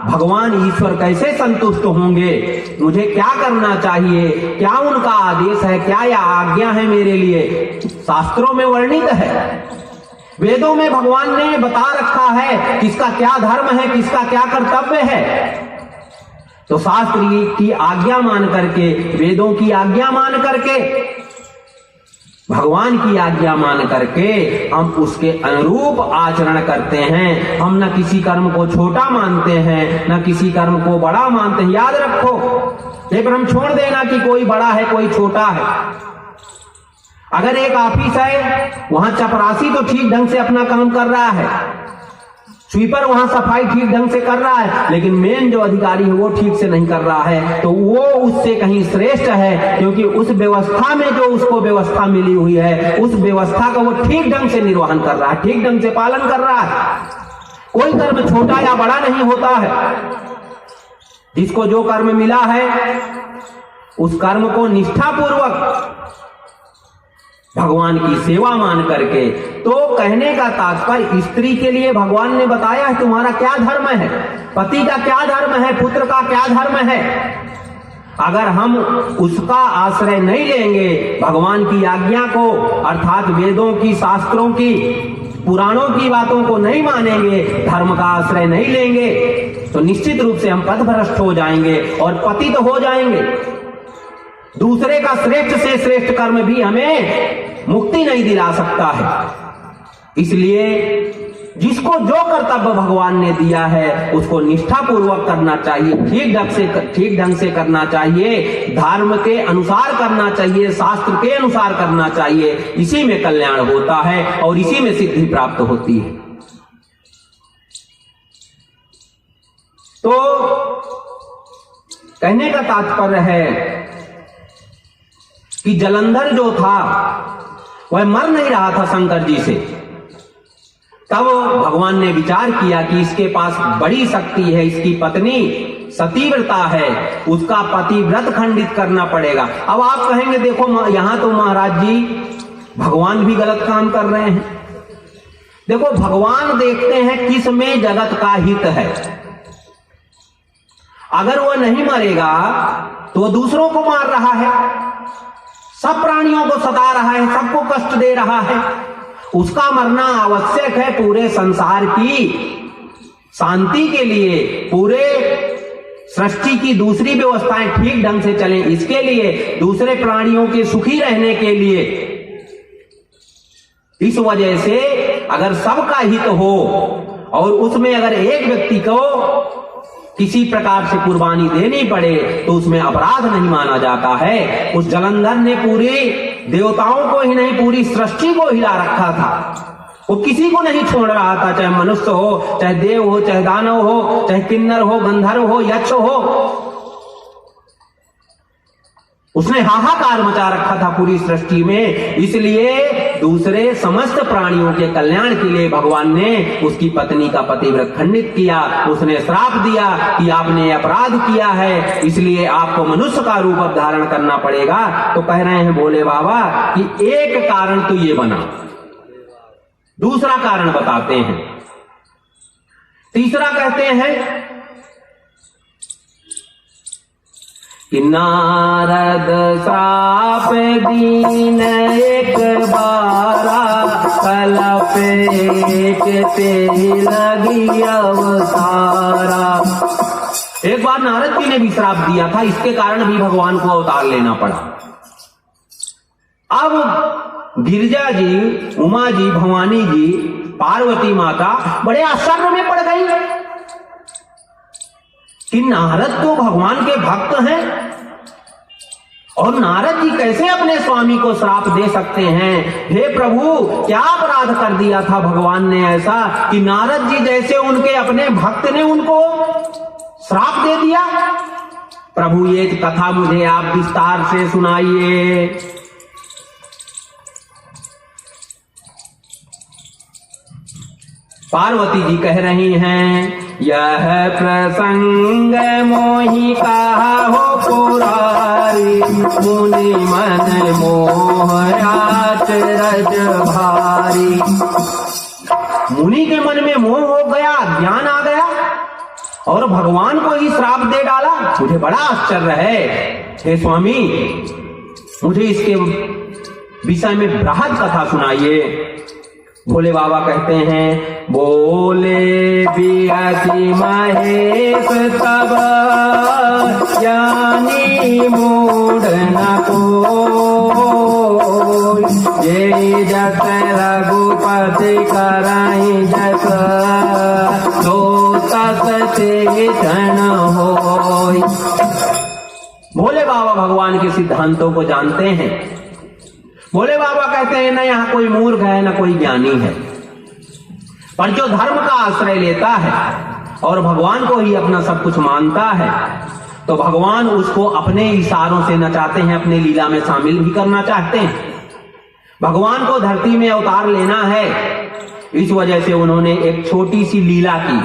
भगवान ईश्वर कैसे संतुष्ट होंगे, मुझे क्या करना चाहिए, क्या उनका आदेश है, क्या या आज्ञा है मेरे लिए, शास्त्रों में वर्णित है, वेदों में भगवान ने बता रखा है किसका क्या धर्म है, किसका क्या कर्तव्य है। तो शास्त्र की आज्ञा मान करके, वेदों की आज्ञा मान करके, भगवान की आज्ञा मान करके हम उसके अनुरूप आचरण करते हैं। हम न किसी कर्म को छोटा मानते हैं, न किसी कर्म को बड़ा मानते हैं। याद रखो, ये भ्रम छोड़ देना कि कोई बड़ा है कोई छोटा है। अगर एक ऑफिस है, वहां चपरासी तो ठीक ढंग से अपना काम कर रहा है, स्वीपर वहां सफाई ठीक ढंग से कर रहा है, लेकिन मेन जो अधिकारी है वो ठीक से नहीं कर रहा है, तो वो उससे कहीं श्रेष्ठ है, क्योंकि उस व्यवस्था में जो उसको व्यवस्था मिली हुई है, उस व्यवस्था का वो ठीक ढंग से निर्वहन कर रहा है, ठीक ढंग से पालन कर रहा है। कोई कर्म छोटा या बड़ा नहीं होता है। जिसको जो कर्म मिला है उस कर्म को निष्ठापूर्वक भगवान की सेवा मान करके, तो कहने का तात्पर्य स्त्री के लिए भगवान ने बताया है तुम्हारा क्या धर्म है, पति का क्या धर्म है, पुत्र का क्या धर्म है। अगर हम उसका आश्रय नहीं लेंगे, भगवान की आज्ञा को अर्थात वेदों की, शास्त्रों की, पुराणों की बातों को नहीं मानेंगे, धर्म का आश्रय नहीं लेंगे, तो निश्चित रूप से हम पथभ्रष्ट हो जाएंगे और पतित हो जाएंगे। दूसरे का श्रेष्ठ से श्रेष्ठ कर्म भी हमें मुक्ति नहीं दिला सकता है। इसलिए जिसको जो कर्तव्य भगवान ने दिया है उसको निष्ठापूर्वक करना चाहिए, ठीक ढंग से करना चाहिए, धर्म के अनुसार करना चाहिए, शास्त्र के अनुसार करना चाहिए। इसी में कल्याण होता है और इसी में सिद्धि प्राप्त होती है। तो कहने का तात्पर्य है कि जलंधर जो था वह मर नहीं रहा था शंकर जी से। तब भगवान ने विचार किया कि इसके पास बड़ी शक्ति है, इसकी पत्नी सतीव्रता है, उसका पतिव्रत खंडित करना पड़ेगा। अब आप कहेंगे देखो यहां तो महाराज जी भगवान भी गलत काम कर रहे हैं। देखो भगवान देखते हैं किस में जगत का हित है। अगर वह नहीं मरेगा तो वह दूसरों को मार रहा है, सब प्राणियों को सता रहा है, सबको कष्ट दे रहा है। उसका मरना आवश्यक है पूरे संसार की शांति के लिए, पूरे सृष्टि की दूसरी व्यवस्थाएं ठीक ढंग से चलें, इसके लिए, दूसरे प्राणियों के सुखी रहने के लिए। इस वजह से अगर सबका हित हो और उसमें अगर एक व्यक्ति को किसी प्रकार से कुर्बानी देनी पड़े तो उसमें अपराध नहीं माना जाता है। उस जलंधर ने पूरी देवताओं को ही नहीं, पूरी सृष्टि को हिला रखा था। वो किसी को नहीं छोड़ रहा था, चाहे मनुष्य हो, चाहे देव हो, चाहे दानव हो, चाहे किन्नर हो, गंधर्व हो, यक्ष हो। उसने हाहाकार मचा रखा था पूरी सृष्टि में। इसलिए दूसरे समस्त प्राणियों के कल्याण के लिए भगवान ने उसकी पत्नी का पतिव्रत खंडित किया। उसने श्राप दिया कि आपने अपराध किया है, इसलिए आपको मनुष्य का रूप अब धारण करना पड़ेगा। तो कह रहे हैं भोले बाबा कि एक कारण तो ये बना, दूसरा कारण बताते हैं, तीसरा कहते हैं कि नारद श्राप दीन एक बारा, कलपेट पे लगी अवतारा। एक बार नारद जी ने भी श्राप दिया था, इसके कारण भी भगवान को अवतार लेना पड़ा। अब गिरिजा जी, उमा जी, भवानी जी, पार्वती माता बड़े आश्चर्य में पड़ गई कि नारद तो भगवान के भक्त हैं और नारद जी कैसे अपने स्वामी को श्राप दे सकते हैं। हे प्रभु, क्या अपराध कर दिया था भगवान ने ऐसा कि नारद जी जैसे उनके अपने भक्त ने उनको श्राप दे दिया। प्रभु ये कथा मुझे आप विस्तार से सुनाइए। पार्वती जी कह रही हैं, यह प्रसंग मोहि कहा हो पुरारी, मुनि मन मोह आचरज भारी। मुनि के मन में मोह हो गया, ज्ञान आ गया और भगवान को ही श्राप दे डाला। मुझे बड़ा आश्चर्य है। हे स्वामी, मुझे इसके विषय में बृहद कथा सुनाइए। भोले बाबा कहते हैं, बोले बिहति महेश तब ज्ञानी मूढ़ न कोई, ये जस रघुपति कराई जस, तो तस चेतन होय। भोले बाबा भगवान के सिद्धांतों को जानते हैं। भोले बाबा कहते हैं, न यहाँ कोई मूर्ख है न कोई ज्ञानी है, पर जो धर्म का आश्रय लेता है और भगवान को ही अपना सब कुछ मानता है, तो भगवान उसको अपने इशारों से नचाते हैं, अपने लीला में शामिल भी करना चाहते हैं। भगवान को धरती में अवतार लेना है, इस वजह से उन्होंने एक छोटी सी लीला की।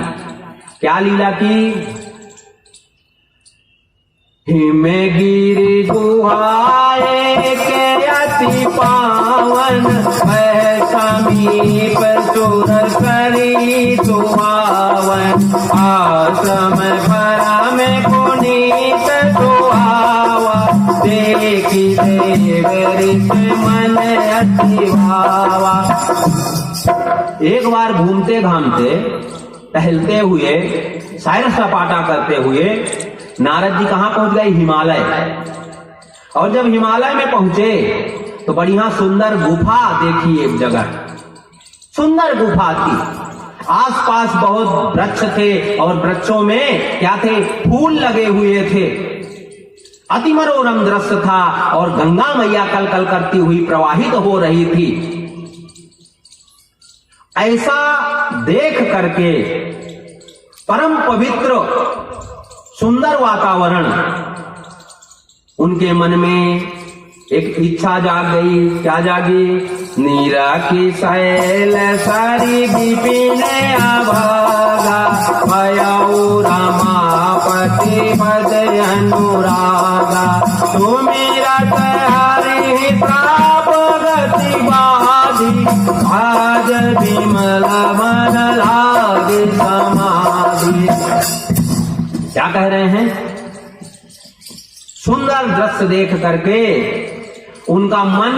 क्या लीला की? हिमगिरि गुहाए के अति पावन, समीप सुर करी सुहावन, आश्रम परम पुनीत सुहावा, देखी देव ऋष मन अति भावा। एक बार घूमते घामते टहलते हुए, सैर सपाटा करते हुए नारद जी कहां पहुंच गए? हिमालय। और जब हिमालय में पहुंचे तो बढ़िया सुंदर गुफा देखी। एक जगह सुंदर गुफा थी, आसपास बहुत वृक्ष थे और वृक्षों में क्या थे? फूल लगे हुए थे। अति मनोरम दृश्य था और गंगा मैया कल कल करती हुई प्रवाहित हो रही थी। ऐसा देख करके परम पवित्र सुंदर वातावरण, उनके मन में एक इच्छा जाग गई। क्या जागी? नीरा की शैल सारी विपिन अभागा, भयउ रमापति पद अनुरागा, सुमिरत हरि प्राप गति बाधी, आज विमल मन लागे समाधि। क्या कह रहे हैं? सुंदर दृश्य देख करके उनका मन,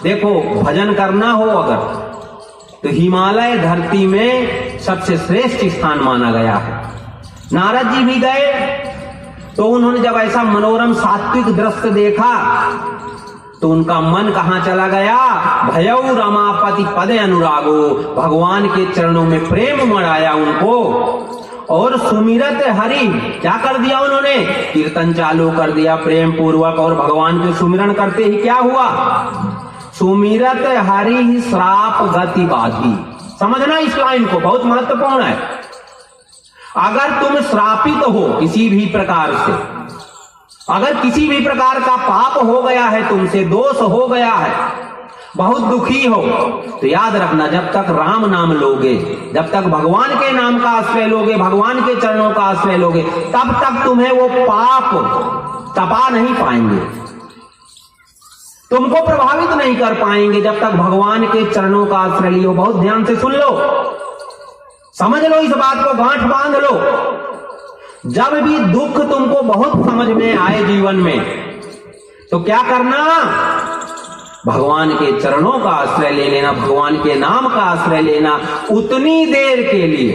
देखो भजन करना हो अगर तो हिमालय धरती में सबसे श्रेष्ठ स्थान माना गया है। नारद जी भी गए तो उन्होंने जब ऐसा मनोरम सात्विक दृश्य देखा तो उनका मन कहां चला गया? भयउ रमापति पद अनुरागो, भगवान के चरणों में प्रेम मढ़ाया उनको। और सुमिरत हरि, क्या कर दिया उन्होंने? कीर्तन चालू कर दिया प्रेम पूर्वक। और भगवान के सुमिरन करते ही क्या हुआ? सुमिरत हरि श्राप गति बाधी। समझना इस लाइन को, बहुत महत्वपूर्ण है। अगर तुम श्रापित हो किसी भी प्रकार से, अगर किसी भी प्रकार का पाप हो गया है तुमसे, दोष हो गया है, बहुत दुखी हो, तो याद रखना जब तक राम नाम लोगे, जब तक भगवान के नाम का आश्रय लोगे, भगवान के चरणों का आश्रय लोगे, तब तक तुम्हें वो पाप तपा नहीं पाएंगे, तुमको प्रभावित नहीं कर पाएंगे जब तक भगवान के चरणों का आश्रय लियो। बहुत ध्यान से सुन लो, समझ लो, इस बात को गांठ बांध लो। जब भी दुख तुमको बहुत समझ में आए जीवन में, तो क्या करना, भगवान के चरणों का आश्रय ले लेना, भगवान के नाम का आश्रय लेना उतनी देर के लिए।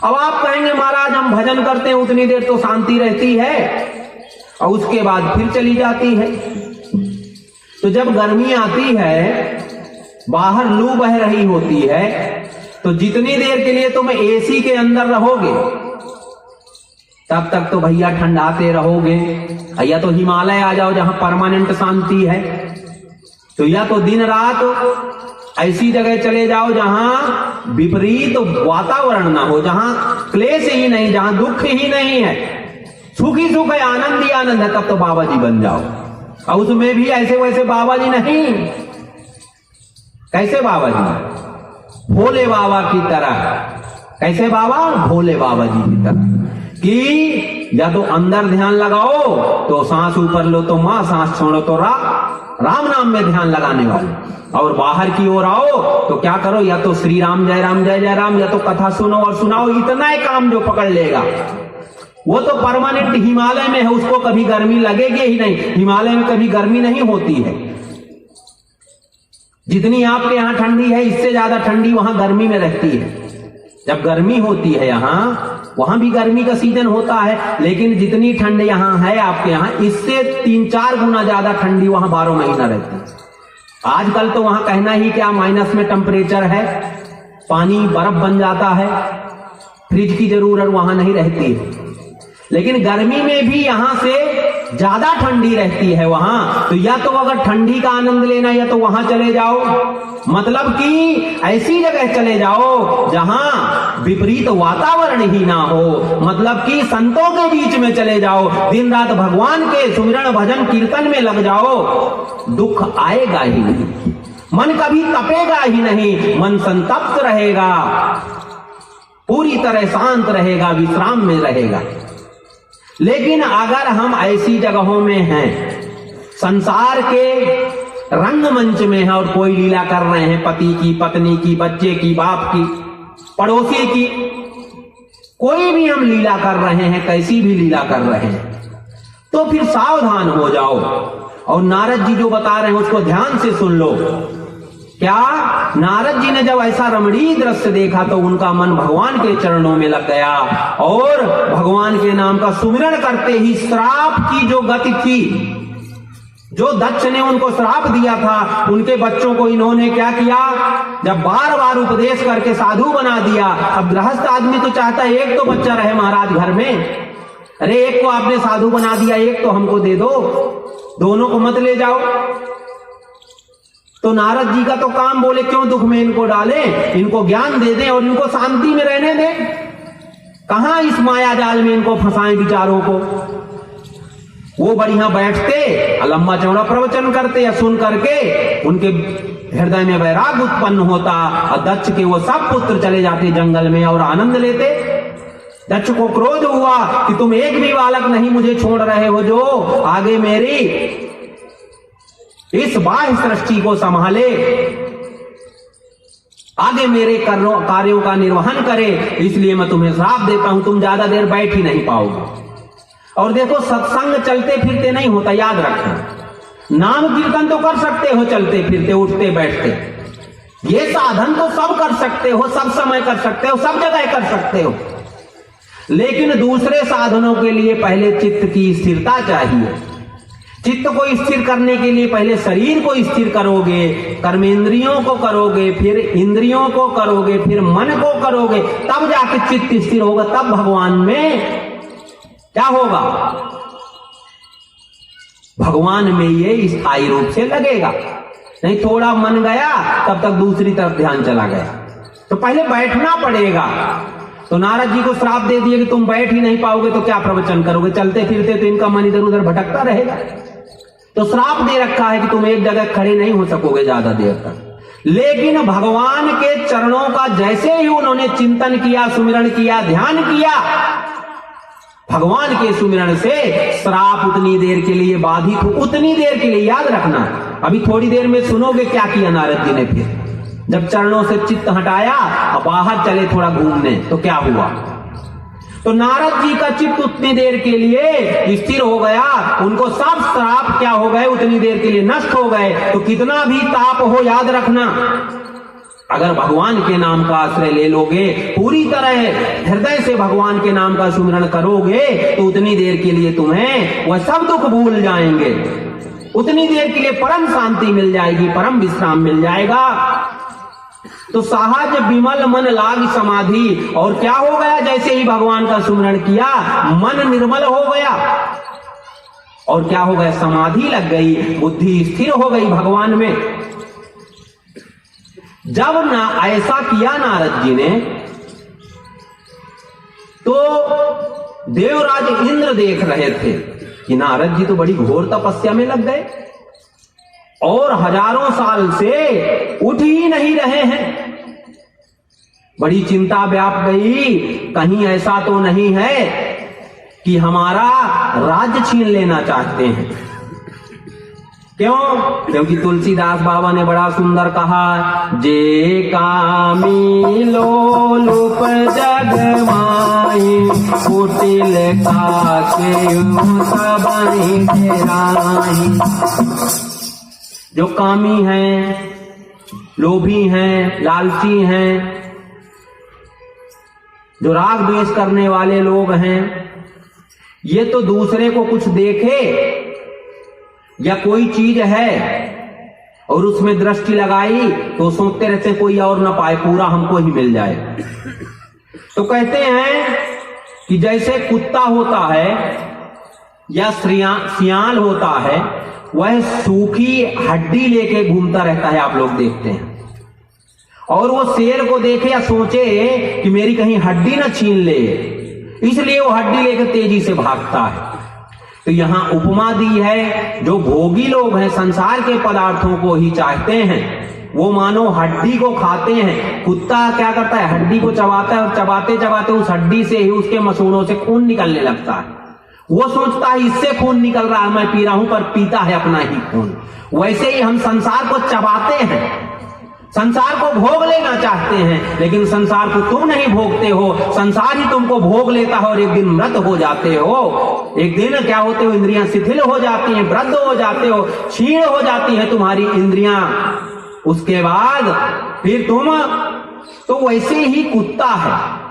अब आप कहेंगे महाराज हम भजन करते हैं उतनी देर तो शांति रहती है और उसके बाद फिर चली जाती है। तो जब गर्मी आती है, बाहर लू बह रही होती है, तो जितनी देर के लिए तुम एसी के अंदर रहोगे तब तक तो भैया ठंडाते रहोगे। या तो हिमालय आ जाओ जहां परमानेंट शांति है, तो या तो दिन रात ऐसी जगह चले जाओ जहां विपरीत वातावरण ना हो, जहां क्लेश ही नहीं, जहां दुख ही नहीं है, सुख ही सुख है, आनंद ही आनंद है, तब तो बाबा जी बन जाओ। और उसमें भी ऐसे वैसे बाबा जी नहीं, कैसे बाबा जी, भोले बाबा की तरह। कैसे बाबा, भोले बाबा जी की तरह कि या तो अंदर ध्यान लगाओ तो सांस ऊपर लो तो मां, सांस छोड़ो तो राम नाम में ध्यान लगाने वाले, और बाहर की ओर आओ तो क्या करो, या तो श्री राम जय राम जय जय राम, या तो कथा सुनो और सुनाओ। इतना ही काम जो पकड़ लेगा वो तो परमानेंट हिमालय में है, उसको कभी गर्मी लगेगी ही नहीं। हिमालय में कभी गर्मी नहीं होती है, जितनी आपके यहां ठंडी है इससे ज्यादा ठंडी वहां गर्मी में रहती है। जब गर्मी होती है यहां, वहां भी गर्मी का सीजन होता है, लेकिन जितनी ठंड यहां है आपके यहां, इससे 3-4 गुना ज्यादा ठंडी वहां 12 महीना रहती है। आजकल तो वहां कहना ही क्या, माइनस में टेम्परेचर है, पानी बर्फ बन जाता है, फ्रिज की जरूरत वहां नहीं रहती है। लेकिन गर्मी में भी यहां से ज्यादा ठंडी रहती है वहां, तो या तो अगर ठंडी का आनंद लेना या तो वहां चले जाओ, मतलब कि ऐसी जगह चले जाओ जहां विपरीत वातावरण ही ना हो, मतलब कि संतों के बीच में चले जाओ, दिन रात भगवान के सुमिरन भजन कीर्तन में लग जाओ, दुख आएगा ही नहीं, मन कभी तपेगा ही नहीं, मन संतप्त रहेगा, पूरी तरह शांत रहेगा, विश्राम में रहेगा। लेकिन अगर हम ऐसी जगहों में हैं, संसार के रंगमंच में हैं और कोई लीला कर रहे हैं, पति की, पत्नी की, बच्चे की, बाप की, पड़ोसी की, कोई भी हम लीला कर रहे हैं, कैसी भी लीला कर रहे हैं, तो फिर सावधान हो जाओ। और नारद जी जो बता रहे हैं उसको ध्यान से सुन लो। क्या, नारद जी ने जब ऐसा रमणीय दृश्य देखा तो उनका मन भगवान के चरणों में लग गया, और भगवान के नाम का सुमिरन करते ही श्राप की जो गति थी, जो दक्ष ने उनको श्राप दिया था, उनके बच्चों को इन्होंने क्या किया, जब बार बार उपदेश करके साधु बना दिया। अब गृहस्थ आदमी तो चाहता है एक तो बच्चा रहे महाराज घर में, अरे एक को आपने साधु बना दिया, एक तो हमको दे दो, दोनों को मत ले जाओ। तो नारद जी का तो काम, बोले क्यों दुख में इनको डाले, इनको ज्ञान दे दें और इनको शांति में रहने दें, कहां इस माया जाल में इनको फंसाएं विचारों को। वो बढ़िया बैठते, लंबा चौड़ा प्रवचन करते, या सुन करके उनके हृदय में वैराग्य उत्पन्न होता, और दक्ष के वो सब पुत्र चले जाते जंगल में और आनंद लेते। दक्ष को क्रोध हुआ कि तुम एक भी बालक नहीं मुझे छोड़ रहे हो जो आगे मेरी इस बाह्य सृष्टि को संभाले, आगे मेरे कार्यों का निर्वहन करे, इसलिए मैं तुम्हें श्राप देता हूं, तुम ज्यादा देर बैठ ही नहीं पाओगे। और देखो, सत्संग चलते फिरते नहीं होता, याद रखना। नाम कीर्तन तो कर सकते हो चलते फिरते, उठते बैठते, ये साधन तो सब कर सकते हो, सब समय कर सकते हो, सब जगह कर सकते हो, लेकिन दूसरे साधनों के लिए पहले चित्त की स्थिरता चाहिए। चित्त को स्थिर करने के लिए पहले शरीर को स्थिर करोगे, कर्मेंद्रियों को करोगे, फिर इंद्रियों को करोगे, फिर मन को करोगे, तब जाके चित्त स्थिर होगा, तब भगवान में क्या होगा, भगवान में ये स्थायी रूप से लगेगा। नहीं थोड़ा मन गया तब तक दूसरी तरफ ध्यान चला गया, तो पहले बैठना पड़ेगा। तो नारद जी को श्राप दे दिए कि तुम बैठ ही नहीं पाओगे तो क्या प्रवचन करोगे, चलते फिरते तो इनका मन इधर उधर भटकता रहेगा। तो श्राप दे रखा है कि तुम एक जगह खड़े नहीं हो सकोगे ज्यादा देर तक। लेकिन भगवान के चरणों का जैसे ही उन्होंने चिंतन किया, सुमिरन किया, ध्यान किया, भगवान के सुमिरन से श्राप उतनी देर के लिए बाधित हो, उतनी देर के लिए याद रखना। अभी थोड़ी देर में सुनोगे क्या किया नारद जी ने। फिर जब चरणों से चित्त हटाया और बाहर चले थोड़ा घूमने, तो क्या हुआ। तो नारद जी का चित्त उतनी देर के लिए स्थिर हो गया, उनको सब श्राप क्या हो गए, उतनी देर के लिए नष्ट हो गए। तो कितना भी ताप हो, याद रखना, अगर भगवान के नाम का आश्रय ले लोगे, पूरी तरह हृदय से भगवान के नाम का सुमिरन करोगे, तो उतनी देर के लिए तुम्हें वह सब दुख भूल जाएंगे, उतनी देर के लिए परम शांति मिल जाएगी, परम विश्राम मिल जाएगा। तो सहज विमल मन लाग समाधि, और क्या हो गया, जैसे ही भगवान का सुमिरन किया मन निर्मल हो गया, और क्या हो गया, समाधि लग गई, बुद्धि स्थिर हो गई भगवान में। जब ना ऐसा किया नारद जी ने, तो देवराज इंद्र देख रहे थे कि नारद जी तो बड़ी घोर तपस्या में लग गए और हजारों साल से उठ ही नहीं रहे हैं। बड़ी चिंता व्याप गई, कहीं ऐसा तो नहीं है कि हमारा राज्य छीन लेना चाहते हैं। क्यों? क्योंकि तुलसीदास बाबा ने बड़ा सुंदर कहा, जे कामी लोलुप जग माई, कुटिल काके सबहि घेराई। जो कामी हैं, लोभी हैं, लालची हैं, जो राग द्वेष करने वाले लोग हैं, ये तो दूसरे को कुछ देखे या कोई चीज है और उसमें दृष्टि लगाई तो सोचते रहते कोई और ना पाए, पूरा हमको ही मिल जाए। तो कहते हैं कि जैसे कुत्ता होता है या सियाल होता है, वह सूखी हड्डी लेके घूमता रहता है, आप लोग देखते हैं। और वो शेर को देखे या सोचे कि मेरी कहीं हड्डी ना छीन ले, इसलिए वो हड्डी लेकर तेजी से भागता है। तो यहां उपमा दी है, जो भोगी लोग हैं, संसार के पदार्थों को ही चाहते हैं, वो मानो हड्डी को खाते हैं। कुत्ता क्या करता है, हड्डी को चबाता है और चबाते चबाते उस हड्डी से ही उसके मसूड़ों से खून निकलने लगता है। वो सोचता है इससे खून निकल रहा है, मैं पी रहा हूं, पर पीता है अपना ही खून। वैसे ही हम संसार को चबाते हैं, संसार को भोग लेना चाहते हैं, लेकिन संसार को तुम नहीं भोगते हो, संसार ही तुमको भोग लेता है और एक दिन मृत हो जाते हो। एक दिन क्या होते हो, इंद्रियां शिथिल हो जाती हैं, वृद्ध हो जाते हो, क्षीण हो जाती है तुम्हारी इंद्रियां। उसके बाद फिर तुम, तो वैसे ही कुत्ता है,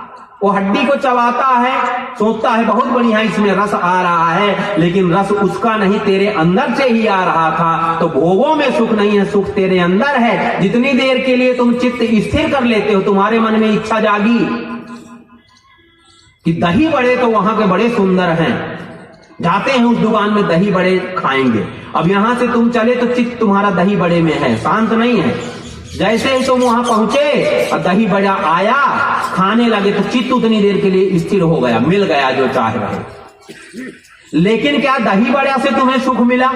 वो हड्डी को चबाता है, सोचता है बहुत बढ़िया इसमें रस आ रहा है, लेकिन रस उसका नहीं, तेरे अंदर से ही आ रहा था। तो भोगों में सुख नहीं है, सुख तेरे अंदर है। जितनी देर के लिए तुम चित्त स्थिर कर लेते हो, तुम्हारे मन में इच्छा जागी कि दही बड़े तो वहां के बड़े सुंदर हैं, जाते हैं उस दुकान में दही बड़े खाएंगे। अब यहां से तुम चले तो चित्त तुम्हारा दही बड़े में है, शांत नहीं है। जैसे ही तुम वहां पहुंचे और दही बड़ा आया, खाने लगे, तो चित्त उतनी देर के लिए स्थिर हो गया, मिल गया जो चाह रहे। लेकिन क्या दही बड़ा से तुम्हें सुख मिला?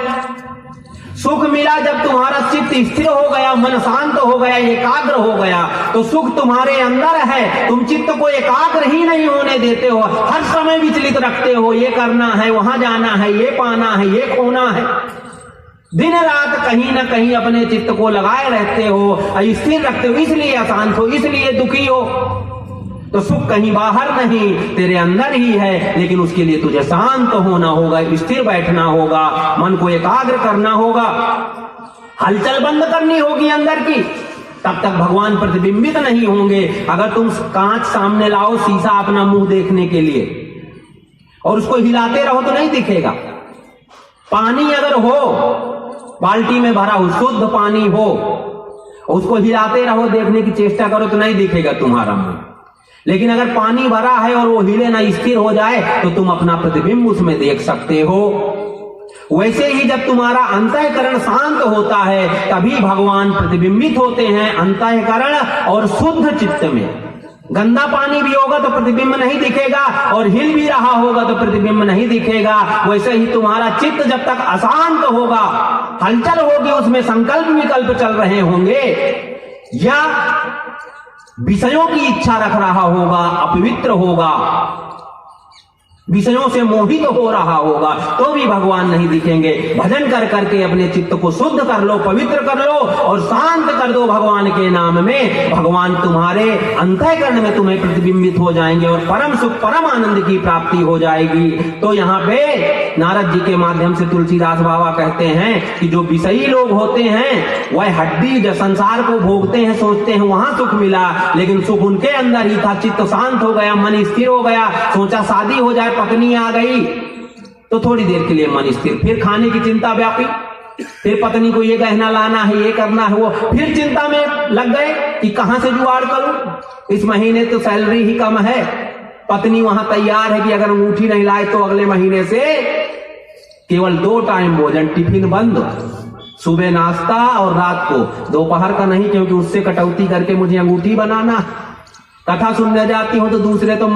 सुख मिला जब तुम्हारा चित्त स्थिर हो गया, मन शांत हो गया, एकाग्र हो गया, तो सुख तुम्हारे अंदर है। तुम चित्त को एकाग्र ही नहीं होने देते हो, हर समय विचलित रखते हो, ये करना है, वहां जाना है, ये पाना है, ये खोना है। दिन रात कहीं ना कहीं अपने चित्त को लगाए रहते हो, स्थिर रखते हो, इसलिए अशांत हो, इसलिए दुखी हो। तो सुख कहीं बाहर नहीं, तेरे अंदर ही है। लेकिन उसके लिए तुझे शांत होना होगा, स्थिर बैठना होगा, मन को एकाग्र करना होगा, हलचल बंद करनी होगी अंदर की, तब तक भगवान प्रतिबिंबित नहीं होंगे। अगर तुम कांच सामने लाओ, शीशा अपना मुंह देखने के लिए, और उसको हिलाते रहो तो नहीं दिखेगा। पानी अगर हो, बाल्टी में भरा हो, शुद्ध पानी हो, उसको हिलाते रहो, देखने की चेष्टा करो तो नहीं दिखेगा तुम्हारा मुंह। लेकिन अगर पानी भरा है और वो हिले ना, स्थिर हो जाए, तो तुम अपना प्रतिबिंब उसमें देख सकते हो। वैसे ही जब तुम्हारा अंतःकरण शांत होता है, तभी भगवान प्रतिबिंबित होते हैं अंतःकरण और शुद्ध चित्त में। गंदा पानी भी होगा तो प्रतिबिंब नहीं दिखेगा, और हिल भी रहा होगा तो प्रतिबिंब नहीं दिखेगा। वैसे ही तुम्हारा चित्त जब तक अशांत होगा, हलचल होगी, उसमें संकल्प विकल्प चल रहे होंगे, या विषयों की इच्छा रख रहा होगा, अपवित्र होगा, विषयों से मोहित हो रहा होगा, तो भी भगवान नहीं दिखेंगे। भजन कर करके अपने चित्त को शुद्ध कर लो, पवित्र कर लो और शांत कर दो भगवान के नाम में। भगवान तुम्हारे अंतःकरण में तुम्हें प्रतिबिंबित हो जाएंगे और परम सुख, परम आनंद की प्राप्ति हो जाएगी। तो यहाँ पे नारद जी के माध्यम से तुलसीदास बाबा कहते हैं कि जो विषयी लोग होते हैं वह हड्डी जो संसार को भोगते हैं, सोचते हैं वहां सुख मिला, लेकिन सुख उनके अंदर ही था। चित्त शांत हो गया, मन स्थिर हो गया, सोचा शादी हो जाए, पत्नी आ गई तो थोड़ी देर के लिए मन स्थिर, फिर खाने की चिंता व्यापी, फिर पत्नी को ये गहना लाना है, ये करना है, वो फिर चिंता में लग गए कि कहां से जुगाड़ करूं, इस महीने तो सैलरी ही कम है। पत्नी वहां तैयार है कि अगर अंगूठी नहीं लाए तो अगले महीने से केवल 2 टाइम भोजन, टिफिन बंद, सुबह नाश्ता और रात को, दोपहर का नहीं, क्योंकि उससे कटौती करके मुझे अंगूठी बनाना। कथा सुनने जाती हूं तो दूसरे तो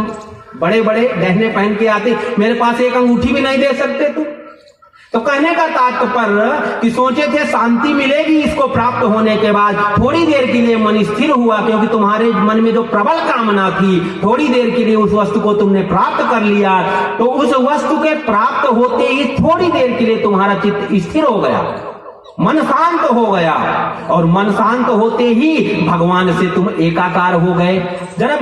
बड़े बड़े गहने पहन के आते, मेरे पास एक अंगूठी भी नहीं दे सकते तुम। तो कहने का तात्पर्य कि सोचे थे शांति मिलेगी इसको प्राप्त होने के बाद, थोड़ी देर के लिए मन स्थिर हुआ, क्योंकि तुम्हारे मन में जो प्रबल कामना थी, थोड़ी देर के लिए उस वस्तु को तुमने प्राप्त कर लिया, तो उस वस्तु के प्राप्त होते ही थोड़ी देर के लिए तुम्हारा चित्त स्थिर हो गया, मन शांत हो गया, और मन शांत होते ही भगवान से तुम एकाकार हो गए। जरा